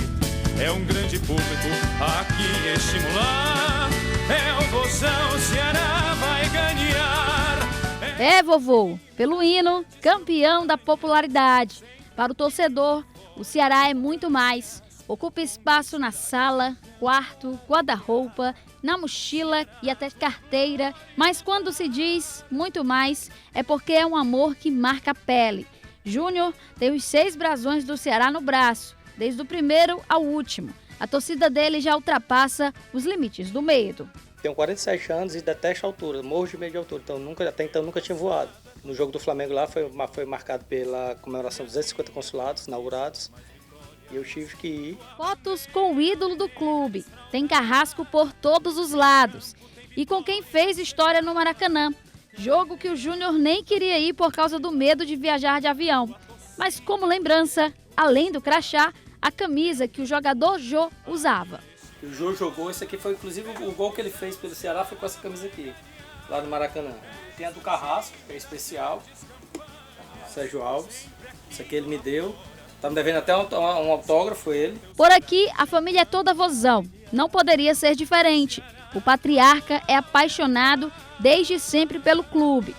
É um grande público aqui estimular. É o Vozão, Ceará vai ganhar. Vovô, pelo hino, campeão da popularidade. Para o torcedor, o Ceará é muito mais. Ocupa espaço na sala, quarto, guarda-roupa, na mochila e até carteira. Mas quando se diz muito mais, é porque é um amor que marca a pele. Júnior tem os 6 brasões do Ceará no braço, desde o primeiro ao último. A torcida dele já ultrapassa os limites do medo. Tenho 47 anos e detesto a altura, morro de medo de altura, até então nunca tinha voado. No jogo do Flamengo lá foi marcado pela comemoração de 250 consulados inaugurados. E eu tive que ir. Fotos com o ídolo do clube. Tem carrasco por todos os lados. E com quem fez história no Maracanã. Jogo que o Júnior nem queria ir por causa do medo de viajar de avião. Mas como lembrança, além do crachá, a camisa que o jogador Jô usava. O Jô jogou, esse aqui foi inclusive o gol que ele fez pelo Ceará, foi com essa camisa aqui, lá no Maracanã. Tem a do Carrasco, que é especial, Sérgio Alves. Isso aqui ele me deu. Tá me devendo até um autógrafo ele. Por aqui, a família é toda vozão. Não poderia ser diferente. O patriarca é apaixonado desde sempre pelo clube.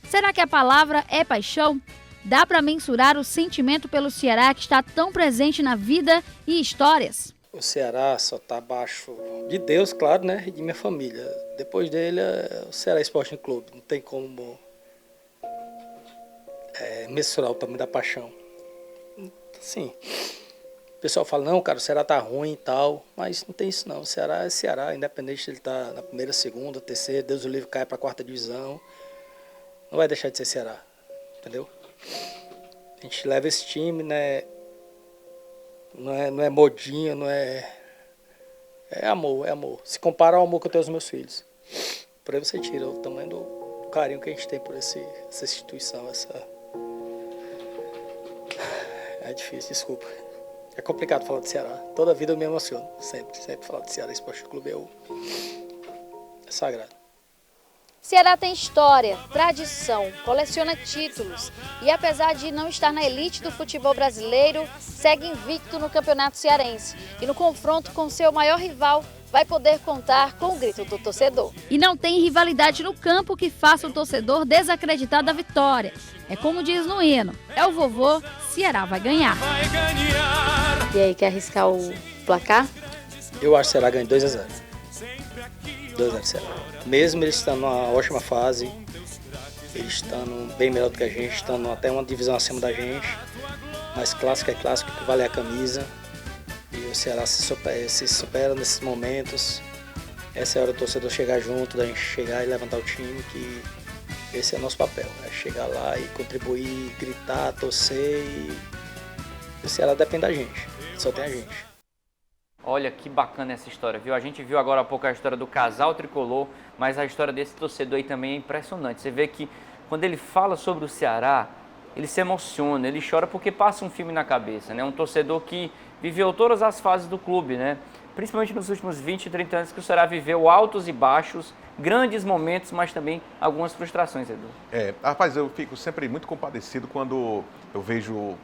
Será que a palavra é paixão? Dá para mensurar o sentimento pelo Ceará que está tão presente na vida e histórias? O Ceará só está abaixo de Deus, claro, né? E de minha família. Depois dele é o Ceará Sporting Clube. Não tem como mensurar o tamanho da paixão. Sim, o pessoal fala, não, cara, o Ceará tá ruim e tal, mas não tem isso não, o Ceará é Ceará, independente se ele tá na primeira, segunda, terceira, Deus o livre, cai pra 4ª divisão, não vai deixar de ser Ceará, entendeu? A gente leva esse time, né, não é modinha, não é... É amor, se compara ao amor que eu tenho aos meus filhos, por aí você tira o tamanho do carinho que a gente tem por essa instituição, É difícil, desculpa. É complicado falar de Ceará. Toda vida eu me emociono. Sempre falar de Ceará Esporte Clube é sagrado. Ceará tem história, tradição, coleciona títulos e, apesar de não estar na elite do futebol brasileiro, segue invicto no Campeonato Cearense e no confronto com seu maior rival vai poder contar com o grito do torcedor. E não tem rivalidade no campo que faça o torcedor desacreditar da vitória. É como diz no hino, é o vovô, Ceará vai ganhar. E aí, quer arriscar o placar? Eu acho que o Ceará ganha 2-0. 2-0 Ceará. Mesmo eles estando numa ótima fase, eles estando bem melhor do que a gente, estando até uma divisão acima da gente, mas clássico é clássico, que vale a camisa. E o Ceará se supera nesses momentos. Essa é a hora do torcedor chegar junto, da gente chegar e levantar o time, que esse é o nosso papel. É chegar lá e contribuir, gritar, torcer. E o Ceará depende da gente, só tem a gente. Olha que bacana essa história, viu? A gente viu agora há pouco a história do casal tricolor, mas a história desse torcedor aí também é impressionante. Você vê que quando ele fala sobre o Ceará, ele se emociona, ele chora porque passa um filme na cabeça, né? Um torcedor que viveu todas as fases do clube, né? Principalmente nos últimos 20, 30 anos que o Ceará viveu altos e baixos, grandes momentos, mas também algumas frustrações, Edu. Rapaz, eu fico sempre muito compadecido quando eu vejo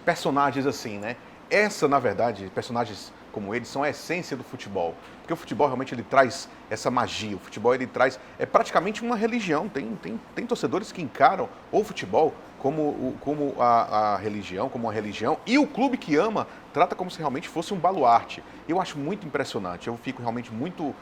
personagens assim, né? Na verdade, personagens como eles são a essência do futebol. Porque o futebol realmente ele traz essa magia, o futebol ele traz, praticamente uma religião. Tem torcedores que encaram o futebol como a religião, como uma religião, e o clube que ama trata como se realmente fosse um baluarte. Eu acho muito impressionante, eu fico realmente muito,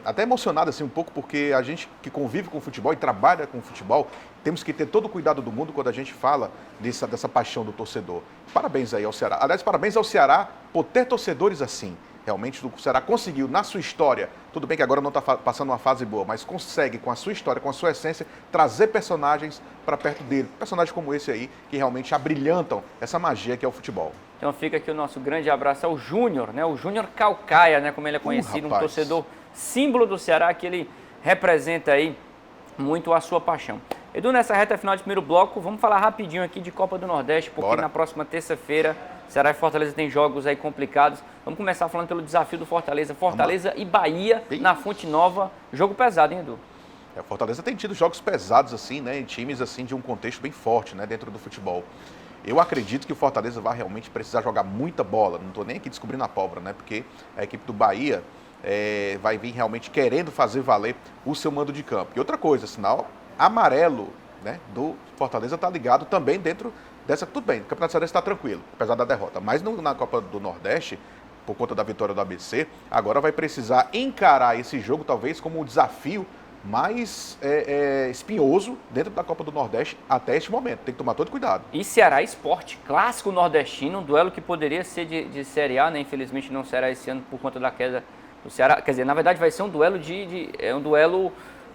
até emocionado assim um pouco, porque a gente que convive com o futebol e trabalha com o futebol, temos que ter todo o cuidado do mundo quando a gente fala dessa paixão do torcedor. Parabéns aí ao Ceará. Aliás, parabéns ao Ceará por ter torcedores assim. Realmente o Ceará conseguiu, na sua história, tudo bem que agora não está passando uma fase boa, mas consegue, com a sua história, com a sua essência, trazer personagens para perto dele. Personagens como esse aí, que realmente abrilhantam essa magia que é o futebol. Então fica aqui o nosso grande abraço ao Júnior, né? O Júnior Calcaia, né? Como ele é conhecido, um torcedor símbolo do Ceará, que ele representa aí muito a sua paixão. Edu, nessa reta final de primeiro bloco, vamos falar rapidinho aqui de Copa do Nordeste, porque na próxima terça-feira, Ceará e Fortaleza tem jogos aí complicados. Vamos começar falando pelo desafio do Fortaleza. Fortaleza e Bahia na Fonte Nova. Jogo pesado, hein, Edu? O Fortaleza tem tido jogos pesados, assim, né? Em times, assim, de um contexto bem forte, né? Dentro do futebol. Eu acredito que o Fortaleza vai realmente precisar jogar muita bola. Não estou nem aqui descobrindo a pólvora, né? Porque a equipe do Bahia vai vir realmente querendo fazer valer o seu mando de campo. E outra coisa, sinal amarelo, né, do Fortaleza está ligado também dentro dessa... Tudo bem, o Campeonato Cearense está tranquilo, apesar da derrota. Mas na Copa do Nordeste, por conta da vitória do ABC, agora vai precisar encarar esse jogo talvez como um desafio mais espinhoso dentro da Copa do Nordeste até este momento. Tem que tomar todo cuidado. E Ceará Sport, clássico nordestino, um duelo que poderia ser de Série A, né? Infelizmente não será esse ano por conta da queda do Ceará. Quer dizer, na verdade vai ser um duelo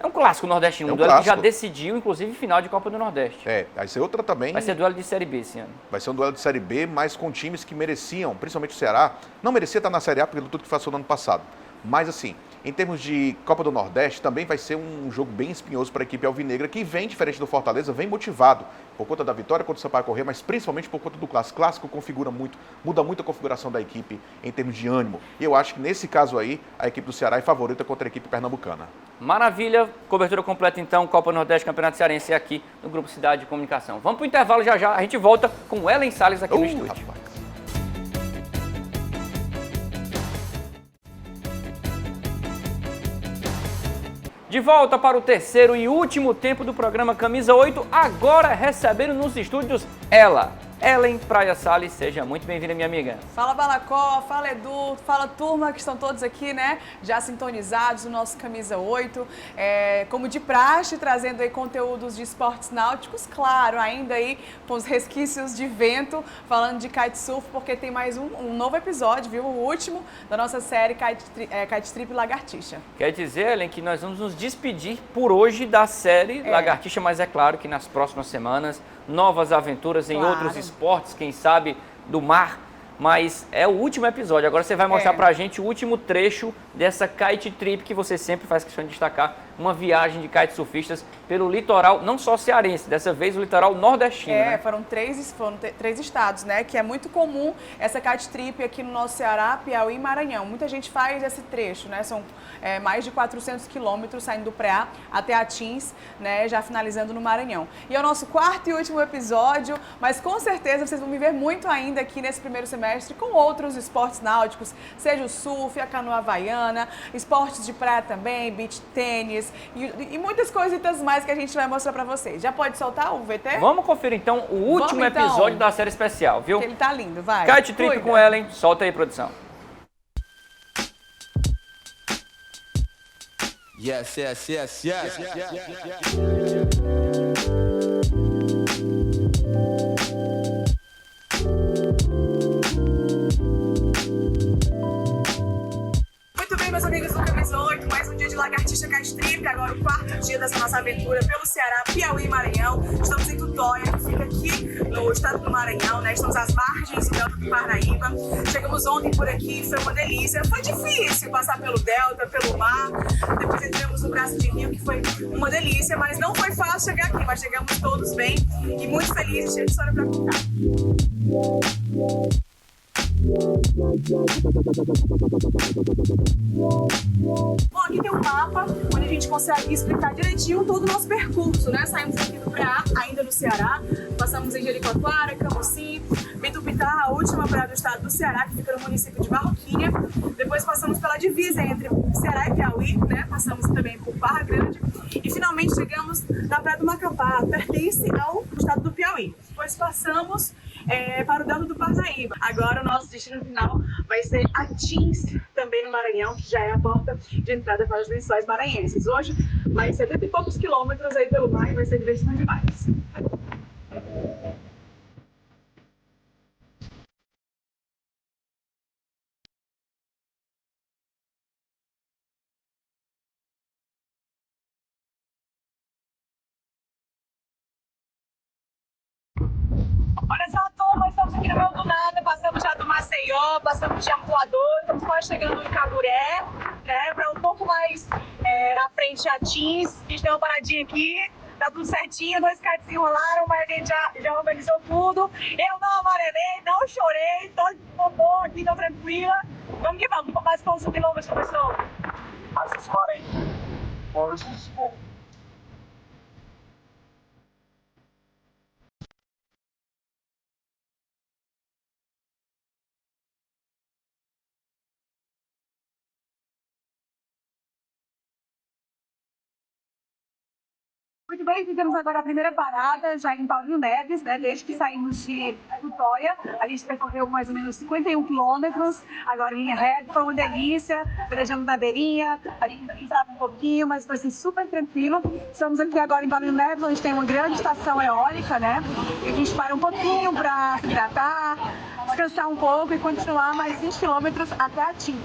É um clássico nordestino, um duelo clássico que já decidiu, inclusive, final de Copa do Nordeste. Vai ser outra também. Vai ser duelo de Série B esse ano. Vai ser um duelo de Série B, mas com times que mereciam, principalmente o Ceará, não merecia estar na Série A pelo tudo que passou no ano passado. Mas, assim, em termos de Copa do Nordeste, também vai ser um jogo bem espinhoso para a equipe alvinegra, que vem, diferente do Fortaleza, vem motivado por conta da vitória contra o Sampaio Corrêa, mas principalmente por conta do clássico. O clássico muda muito a configuração da equipe em termos de ânimo. E eu acho que, nesse caso aí, a equipe do Ceará é favorita contra a equipe pernambucana. Maravilha, cobertura completa então, Copa Nordeste, Campeonato Cearense aqui no Grupo Cidade de Comunicação. Vamos para o intervalo já, a gente volta com o Ellen Salles aqui no estúdio. Rapaz. De volta para o terceiro e último tempo do programa Camisa 8, agora recebendo nos estúdios ela, Ellen Praia Salles. Seja muito bem-vinda, minha amiga. Fala, Balacó, fala, Edu, fala, turma, que estão todos aqui, né, já sintonizados no nosso Camisa 8. Como de praxe, trazendo aí conteúdos de esportes náuticos, claro, ainda aí com os resquícios de vento, falando de kitesurf, porque tem mais um novo episódio, viu, o último da nossa série Kite Trip Lagartixa. Quer dizer, Ellen, que nós vamos nos despedir por hoje da série Lagartixa, mas é claro que nas próximas semanas, novas aventuras em outros esportes, quem sabe do mar, mas é o último episódio. Agora você vai mostrar pra gente o último trecho dessa Kite Trip que você sempre faz questão de destacar uma viagem de kitesurfistas pelo litoral, não só cearense, dessa vez o litoral nordestino. Né? Foram três estados, né? Que é muito comum essa kite trip aqui no nosso Ceará, Piauí e Maranhão. Muita gente faz esse trecho, né? São mais de 400 quilômetros saindo do Preá até Atins, né? Já finalizando no Maranhão. E é o nosso quarto e último episódio, mas com certeza vocês vão me ver muito ainda aqui nesse primeiro semestre com outros esportes náuticos, seja o surf, a canoa havaiana, esportes de praia também, beach tênis e muitas coisitas mais que a gente vai mostrar pra vocês. Já pode soltar o VT? Vamos conferir então o último episódio da série especial, viu? Que ele tá lindo, vai. Kite Trip com Ellen, solta aí, produção. Yes, yes, yes, yes. Muito bem, meus amigos do Camisa 8, mais um dia de Lagartixa Kite Trip, agora o quarto dia dessa nossa aventura pelo Ceará, Piauí e Maranhão. Estamos em Tutóia, que fica aqui no estado do Maranhão, né? Estamos às margens do Delta do Parnaíba. Chegamos ontem por aqui, foi uma delícia. Foi difícil passar pelo Delta, pelo mar. Depois entramos no braço de rio, que foi uma delícia, mas não foi fácil chegar aqui, mas chegamos todos bem e muito felizes, cheio de história para contar. Bom, aqui tem um mapa onde a gente consegue explicar direitinho todo o nosso percurso, né? Saímos aqui do Preá, ainda no Ceará, passamos em Jericoacoara, Camocim, Bitupitá, a última praia do estado do Ceará, que fica no município de Barroquinha. Depois passamos pela divisa entre Ceará e Piauí, né? Passamos também por Barra Grande e finalmente chegamos na Praia do Macapá, pertence ao estado do Piauí. Depois passamos para o Delta do Parnaíba. Agora o nosso destino final vai ser Atins, também no Maranhão, que já é a porta de entrada para os lençóis maranhenses. Hoje, mais 70 e poucos quilômetros aí pelo mar e vai ser divertido demais. Olha só, turma, estamos aqui no meio do nada, passamos já do Maceió, passamos de Arpoador, estamos quase chegando em Caburé, né, para um pouco mais à frente de Atins. A gente deu uma paradinha aqui, tá tudo certinho, 2 kites se enrolaram, mas a gente já organizou tudo. Eu não amarelei, não chorei, tô de boa aqui, tô tranquila. Vamos que vamos, mais quantos quilômetros, professor? Mais uns 40. Hoje, Muito bem, fizemos agora a primeira parada, já em Paulinho Neves, né? Desde que saímos de Tutóia, a gente percorreu mais ou menos 51 quilômetros, agora em reta, foi uma delícia, velejamos na beirinha, a gente pisava um pouquinho, mas foi assim, super tranquilo. Estamos aqui agora em Paulinho Neves, onde tem uma grande estação eólica, né? E a gente para um pouquinho para se hidratar, descansar um pouco e continuar mais 20 quilômetros até Atins.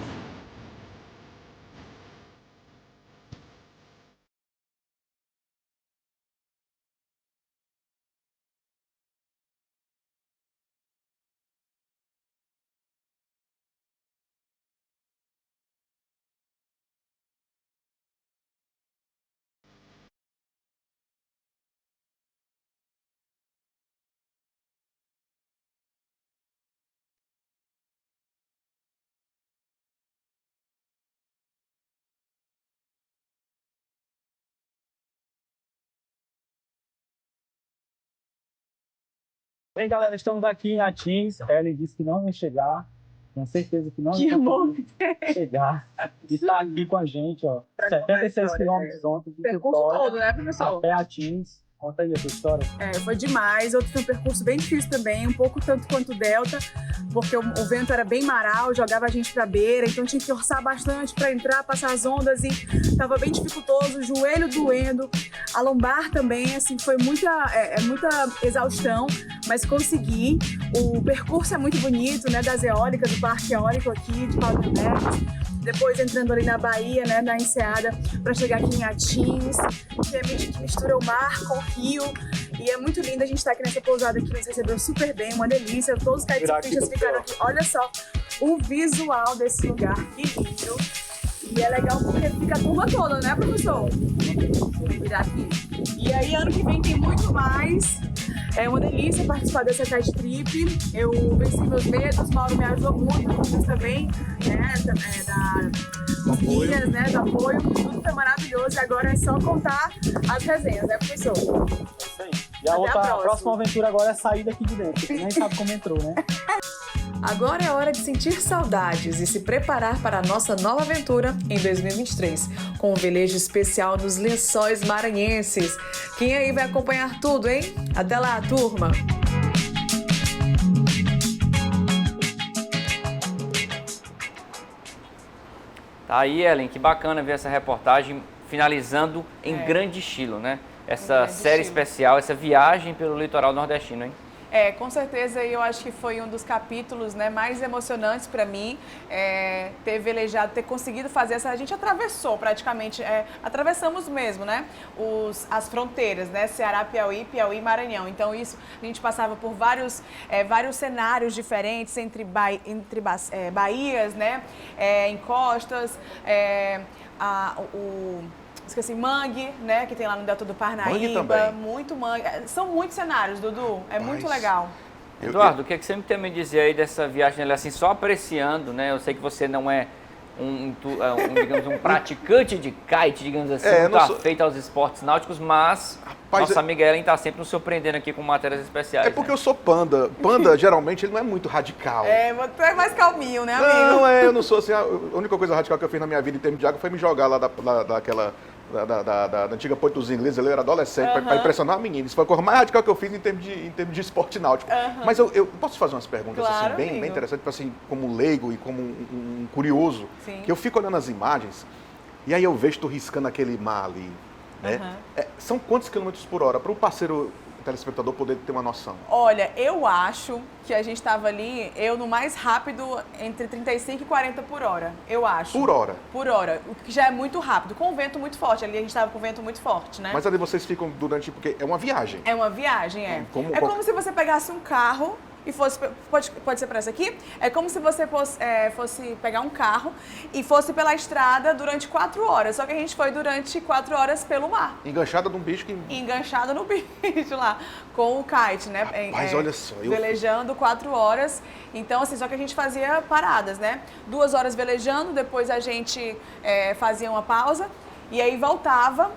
Bem, galera, estamos aqui em Atins. Ellen disse que não ia chegar. Com certeza que não ia chegar. E está aqui com a gente, ó. 76 quilômetros ontem. Percurso todo, né, professor? Até Atins. Conta aí a sua história. Foi demais. Outro foi um percurso bem difícil também, um pouco tanto quanto o Delta, porque o vento era bem maral, jogava a gente pra beira, então tinha que orçar bastante para entrar, passar as ondas e tava bem dificultoso, o joelho doendo, a lombar também, assim, foi muita exaustão, mas consegui. O percurso é muito bonito, né, das eólicas, do parque eólico aqui de Paulinho Neves. Depois entrando ali na Bahia, né, na enseada, para chegar aqui em Atins, que mistura o mar com o rio. E é muito lindo a gente estar aqui nessa pousada que nos recebeu super bem, uma delícia. Todos os kitesurfistas ficaram aqui. Olha só o visual desse lugar, que lindo. E é legal porque fica a turma toda, né, professor? Vou virar aqui. E aí, ano que vem tem muito mais. É uma delícia participar dessa Kite Trip. Eu venci meus medos, Mauro me ajudou muito, vocês também, né, dos guias, né, do apoio. Tudo foi maravilhoso e agora é só contar as resenhas, né, professor? Isso aí. E a próxima aventura agora é sair daqui de dentro, porque nem sabe como entrou, né? Agora é hora de sentir saudades e se preparar para a nossa nova aventura em 2023, com um velejo especial nos Lençóis Maranhenses. Quem aí vai acompanhar tudo, hein? Até lá, turma! Tá aí, Ellen, que bacana ver essa reportagem finalizando em grande estilo, né? Essa série especial, essa viagem pelo litoral nordestino, hein? Com certeza, eu acho que foi um dos capítulos, né, mais emocionantes para mim, ter velejado, ter conseguido fazer essa... A gente atravessou praticamente, atravessamos mesmo, né, as fronteiras, né, Ceará, Piauí, Piauí, Maranhão. Então isso, a gente passava por vários cenários diferentes entre baías, né, encostas, esqueci, mangue, né, que tem lá no Delta do Parnaíba, muito mangue. São muitos cenários, Dudu, muito legal. Eduardo, o que você tem a me dizer aí dessa viagem, assim, só apreciando, né? Eu sei que você não é digamos, um praticante de kite, digamos assim, muito afeito aos esportes náuticos, mas nossa amiga Ellen está sempre nos surpreendendo aqui com matérias especiais. É porque eu sou panda. Panda, geralmente, ele não é muito radical. Você é mais calminho, né, amigo? Não, eu não sou assim. A única coisa radical que eu fiz na minha vida em termos de água foi me jogar lá daquela... Da antiga Ponte dos Ingleses, eu era adolescente, para impressionar a menina. Isso foi a coisa mais radical que eu fiz em termos de esporte náutico. Mas eu posso fazer umas perguntas assim, bem interessantes, assim, como leigo e como um curioso, que eu fico olhando as imagens e aí eu vejo tu riscando aquele mar ali. Né? São quantos quilômetros por hora? Para o parceiro telespectador poder ter uma noção. Olha, eu acho que a gente estava ali, no mais rápido, entre 35 e 40 por hora, eu acho. Por hora? Por hora, o que já é muito rápido, com o vento muito forte. Ali a gente estava com o vento muito forte, né? Mas ali vocês ficam durante, porque é uma viagem. É uma viagem, é como se você pegasse um carro e fosse, pode ser para essa aqui, é como se você fosse pegar um carro e fosse pela estrada durante 4 horas, só que a gente foi durante 4 horas pelo mar. Enganchada num bicho que... Enganchada no bicho lá, com o kite, né? Mas olha só... Velejando 4 horas, então assim, só que a gente fazia paradas, né? 2 horas velejando, depois a gente fazia uma pausa, e aí voltava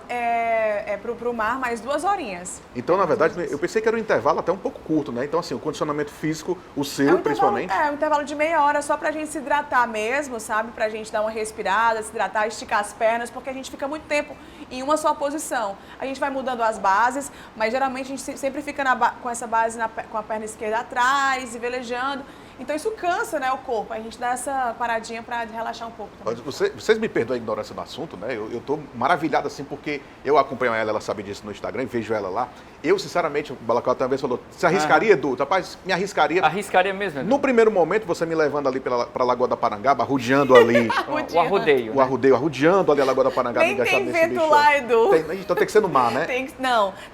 pro mar mais 2 horinhas. Então, na verdade, eu pensei que era um intervalo até um pouco curto, né? Então, assim, o condicionamento físico, o seu, principalmente... Um intervalo de meia hora só pra gente se hidratar mesmo, sabe? Pra gente dar uma respirada, se hidratar, esticar as pernas, porque a gente fica muito tempo em uma só posição. A gente vai mudando as bases, mas geralmente a gente sempre fica com essa base com a perna esquerda atrás e velejando. Então isso cansa, né, o corpo. A gente dá essa paradinha para relaxar um pouco também. Vocês me perdoem a ignorância do assunto, né? Eu tô maravilhado assim, porque eu acompanho ela sabe disso no Instagram, e vejo ela lá. Eu, sinceramente, o Balacó também falou, se arriscaria, Edu? Rapaz, me arriscaria. Arriscaria mesmo, Edu. No primeiro momento, você me levando ali pra Lagoa da Parangaba, arrodeando ali. O arrodeio. O arrodeio, arrodeando ali a Lagoa da Parangaba. Nem tem vento lá, Edu. Então tem que ser no mar, né?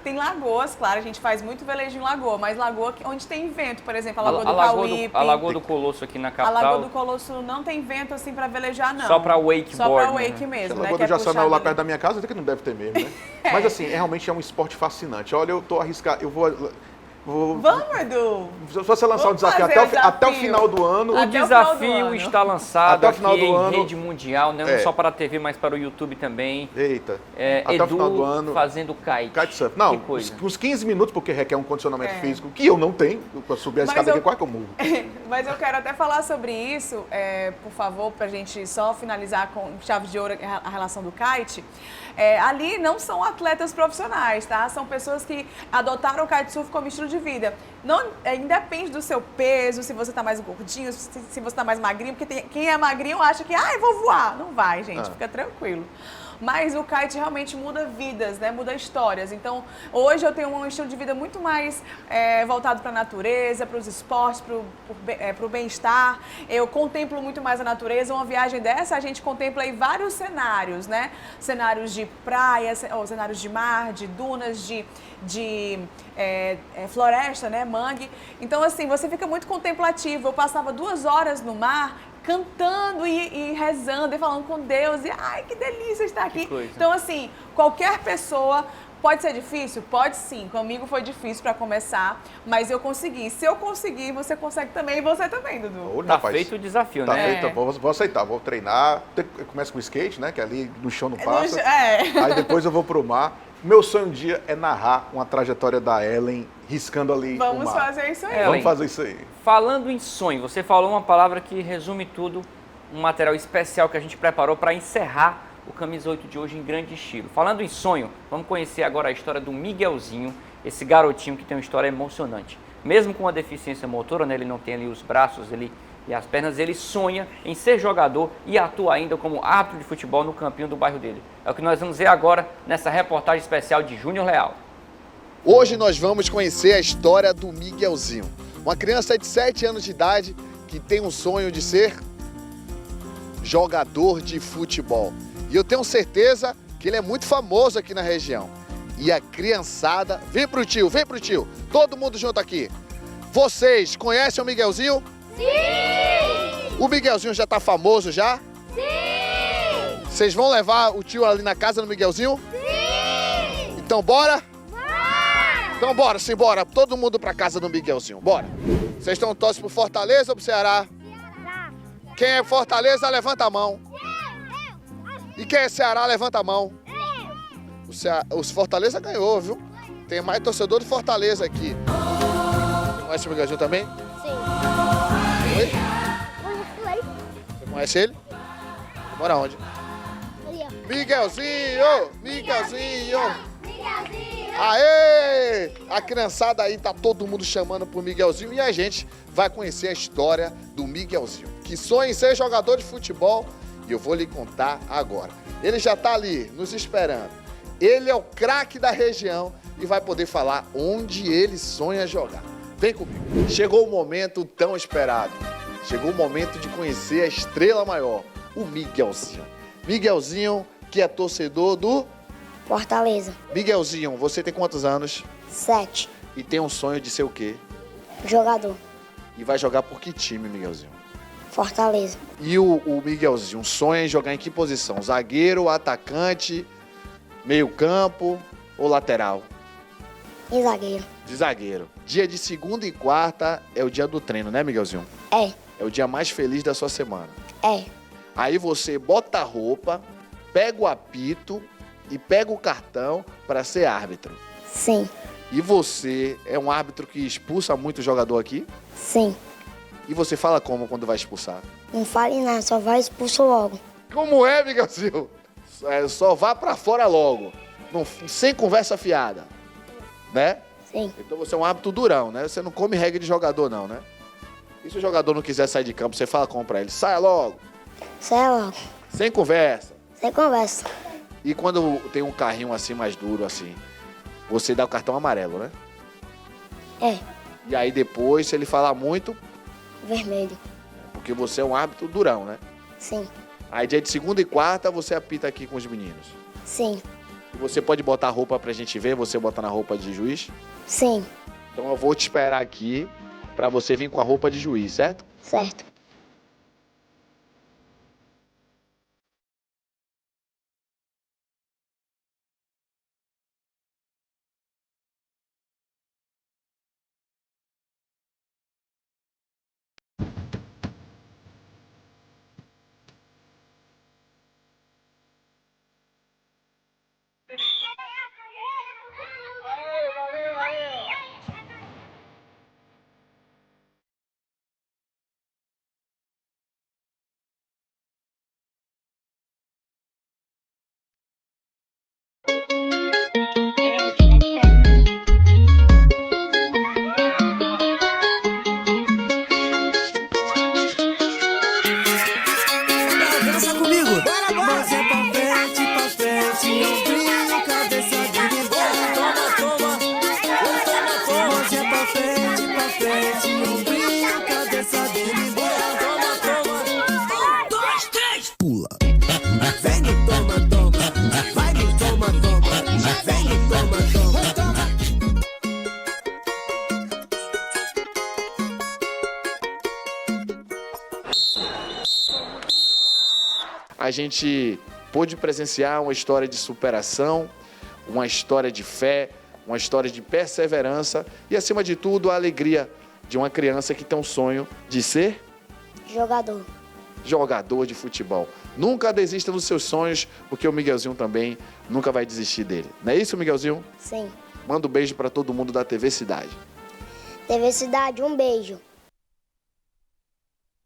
Tem lagoas, claro, a gente faz muito velejo em lagoa, mas lagoa onde tem vento, por exemplo, a Lagoa do Cauípe. A Lagoa do Colosso aqui na capital. A Lagoa do Colosso não tem vento assim pra velejar, não. Só pra wakeboard. Só pra wake mesmo, né? A Lagoa do Jaçanã lá perto da minha casa, até que não deve ter mesmo, né? Mas assim, realmente é um esporte fascinante. Olha, eu tô arriscado, Vamos, Edu! Se você lançar um desafio até o final do ano... O desafio está lançado até o final do ano, em rede mundial, né? Não só para a TV, mas para o YouTube também. Eita. Até Edu o final do ano, fazendo kite. Kitesurf. Não, uns 15 minutos, porque requer um condicionamento físico, que eu não tenho, para subir a escada aqui, quase que eu morro. Mas eu quero até falar sobre isso, por favor, para a gente só finalizar com chave de ouro a relação do kite. Ali não são atletas profissionais, tá? São pessoas que adotaram o kitesurf como estilo de vida. Não, independe do seu peso, se você tá mais gordinho, se você tá mais magrinho, porque quem é magrinho acha que, eu vou voar. Não vai, gente, fica tranquilo. Mas o kite realmente muda vidas, né? Muda histórias. Então, hoje eu tenho um estilo de vida muito mais voltado para a natureza, para os esportes, para o bem-estar. Eu contemplo muito mais a natureza. Uma viagem dessa, a gente contempla aí vários cenários, né? Cenários de praia, ou cenários de mar, de dunas, de floresta, né? Mangue. Então, assim, você fica muito contemplativo. Eu passava 2 horas no mar, cantando e rezando e falando com Deus. E ai, que delícia estar aqui. Então, assim, qualquer pessoa... Pode ser difícil? Pode sim. Comigo foi difícil para começar, mas eu consegui. Se eu conseguir, você consegue também e você também, Dudu. Tá feito o desafio, tá né? Feito, vou aceitar, vou treinar. Começa com o skate, né? Que ali no chão não passa. É. Aí depois eu vou pro mar. Meu sonho um dia é narrar uma trajetória da Ellen riscando ali Vamos o mar. fazer isso aí. Vamos fazer isso aí. Falando em sonho, você falou uma palavra que resume tudo, um material especial que a gente preparou para encerrar o Camisa 8 de hoje em grande estilo. Falando em sonho, vamos conhecer agora a história do Miguelzinho, esse garotinho que tem uma história emocionante. Mesmo com uma deficiência motora, né, ele não tem ali os braços e as pernas, ele sonha em ser jogador e atua ainda como árbitro de futebol no campinho do bairro dele. É o que nós vamos ver agora nessa reportagem especial de Júnior Leal. Hoje nós vamos conhecer a história do Miguelzinho, uma criança de 7 anos de idade que tem um sonho de ser jogador de futebol. E eu tenho certeza que ele é muito famoso aqui na região. E a criançada... Vem pro tio, todo mundo junto aqui. Vocês conhecem o Miguelzinho? Sim! O Miguelzinho já tá famoso já? Sim! Vocês vão levar o tio ali na casa do Miguelzinho? Sim! Então bora? Bora! Então bora, simbora. Todo mundo pra casa do Miguelzinho, bora. Vocês estão torcendo pro Fortaleza ou pro Ceará? Ceará. Quem é Fortaleza, levanta a mão. E quem é Ceará, levanta a mão. O Fortaleza ganhou, viu? Tem mais torcedor de Fortaleza aqui. Você conhece o Miguelzinho também? Sim. Oi? Você conhece ele? Mora onde? Miguelzinho! Miguelzinho! Aê! A criançada aí, tá todo mundo chamando pro Miguelzinho e a gente vai conhecer a história do Miguelzinho, que sonha em ser jogador de futebol. E eu vou lhe contar agora. Ele já está ali, nos esperando. Ele é o craque da região e vai poder falar onde ele sonha jogar. Vem comigo. Chegou o momento tão esperado. Chegou o momento de conhecer a estrela maior, o Miguelzinho. Miguelzinho, que é torcedor do... Fortaleza. Miguelzinho, você tem quantos anos? 7. E tem um sonho de ser o quê? Jogador. E vai jogar por que time, Miguelzinho? Fortaleza. E o Miguelzinho sonha em jogar em que posição? Zagueiro, atacante, meio campo ou lateral? E zagueiro. De zagueiro. Dia de segunda e quarta é o dia do treino, né, Miguelzinho? É. É o dia mais feliz da sua semana. É. Aí você bota a roupa, pega o apito e pega o cartão para ser árbitro. Sim. E você é um árbitro que expulsa muito jogador aqui? Sim. E você fala como quando vai expulsar? Não fale nada, só vai expulso logo. Como é, Miguelzinho? Só vá pra fora logo. Sem conversa fiada. Né? Sim. Então você é um árbitro durão, né? Você não come regra de jogador, não, né? E se o jogador não quiser sair de campo, você fala como pra ele? Saia logo. Saia logo. Sem conversa. Sem conversa. E quando tem um carrinho assim, mais duro, assim, você dá o cartão amarelo, né? É. E aí depois, se ele falar muito... Vermelho. Porque você é um árbitro durão, né? Sim. Aí dia de segunda e quarta você apita aqui com os meninos. Sim. E você pode botar a roupa pra gente ver, você botar na roupa de juiz? Sim. Então eu vou te esperar aqui pra você vir com a roupa de juiz, certo? Certo. Dança comigo! Mãozinha pra frente, ombrinho, cabeça dividida. Toma, toma, mãozinha pra frente, ombrinho, cabeça dividida. Toma, 1, 2, 3, pula. Vem no toma, toma, vai no toma, toma, vem no toma, toma. a gente pôde presenciar uma história de superação, uma história de fé, uma história de perseverança e, acima de tudo, a alegria de uma criança que tem um sonho de ser jogador de futebol. Nunca desista dos seus sonhos, porque o Miguelzinho também nunca vai desistir dele. Não é isso, Miguelzinho? Sim. Manda um beijo para todo mundo da TV Cidade. TV Cidade, um beijo.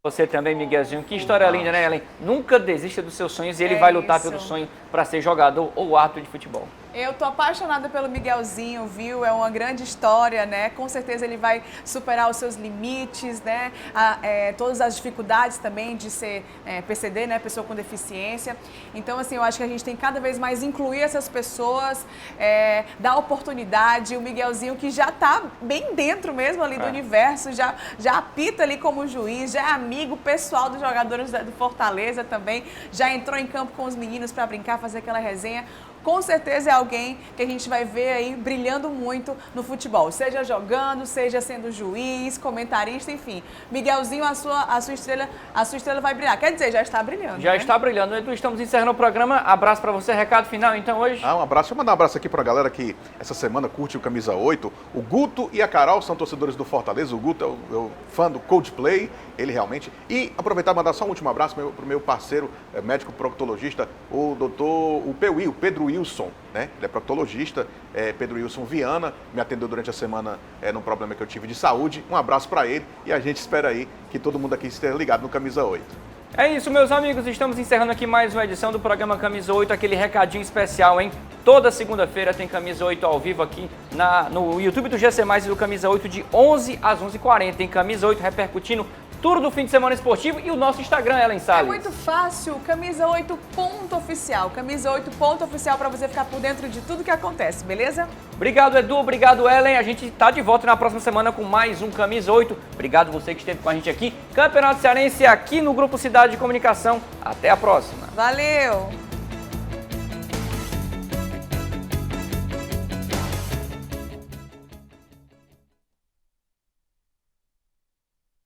Você também, Miguelzinho. Que história linda, né, Ellen? Nunca desista dos seus sonhos e ele vai lutar pelo sonho para ser jogador ou árbitro de futebol. Eu tô apaixonada pelo Miguelzinho, viu? É uma grande história, né? Com certeza ele vai superar os seus limites, né? Todas as dificuldades também de ser PCD, né? Pessoa com deficiência. Então, assim, eu acho que a gente tem cada vez mais incluir essas pessoas, dar oportunidade. O Miguelzinho, que já tá bem dentro mesmo ali do universo, já apita ali como juiz, já é amigo pessoal dos jogadores do Fortaleza também, já entrou em campo com os meninos para brincar, fazer aquela resenha. Com certeza é alguém que a gente vai ver aí brilhando muito no futebol, seja jogando, seja sendo juiz, comentarista, enfim. Miguelzinho, a sua estrela vai brilhar. Quer dizer, já está brilhando. Já está brilhando. Edu, estamos encerrando o programa. Abraço para você, recado final então hoje. Um abraço. Deixa eu mandar um abraço aqui para a galera que essa semana curte o Camisa 8. O Guto e a Carol são torcedores do Fortaleza. O Guto é o fã do Coldplay, ele realmente. E aproveitar e mandar só um último abraço para o meu parceiro médico proctologista, o Pedro Wilson, né? Ele é proctologista, Pedro Wilson Viana, me atendeu durante a semana num problema que eu tive de saúde. Um abraço para ele e a gente espera aí que todo mundo aqui esteja ligado no Camisa 8. É isso, meus amigos, estamos encerrando aqui mais uma edição do programa Camisa 8, aquele recadinho especial, hein? Toda segunda-feira tem Camisa 8 ao vivo aqui no YouTube do GC+, e do Camisa 8 de 11 às 11h40. Tem Camisa 8 repercutindo tudo do fim de semana esportivo e o nosso Instagram, Ellen Salles. É muito fácil, Camisa 8 ponto oficial. Camisa 8 ponto oficial para você ficar por dentro de tudo que acontece, beleza? Obrigado, Edu. Obrigado, Ellen. A gente tá de volta na próxima semana com mais um Camisa 8. Obrigado você que esteve com a gente aqui. Campeonato Cearense aqui no Grupo Cidade de Comunicação. Até a próxima. Valeu!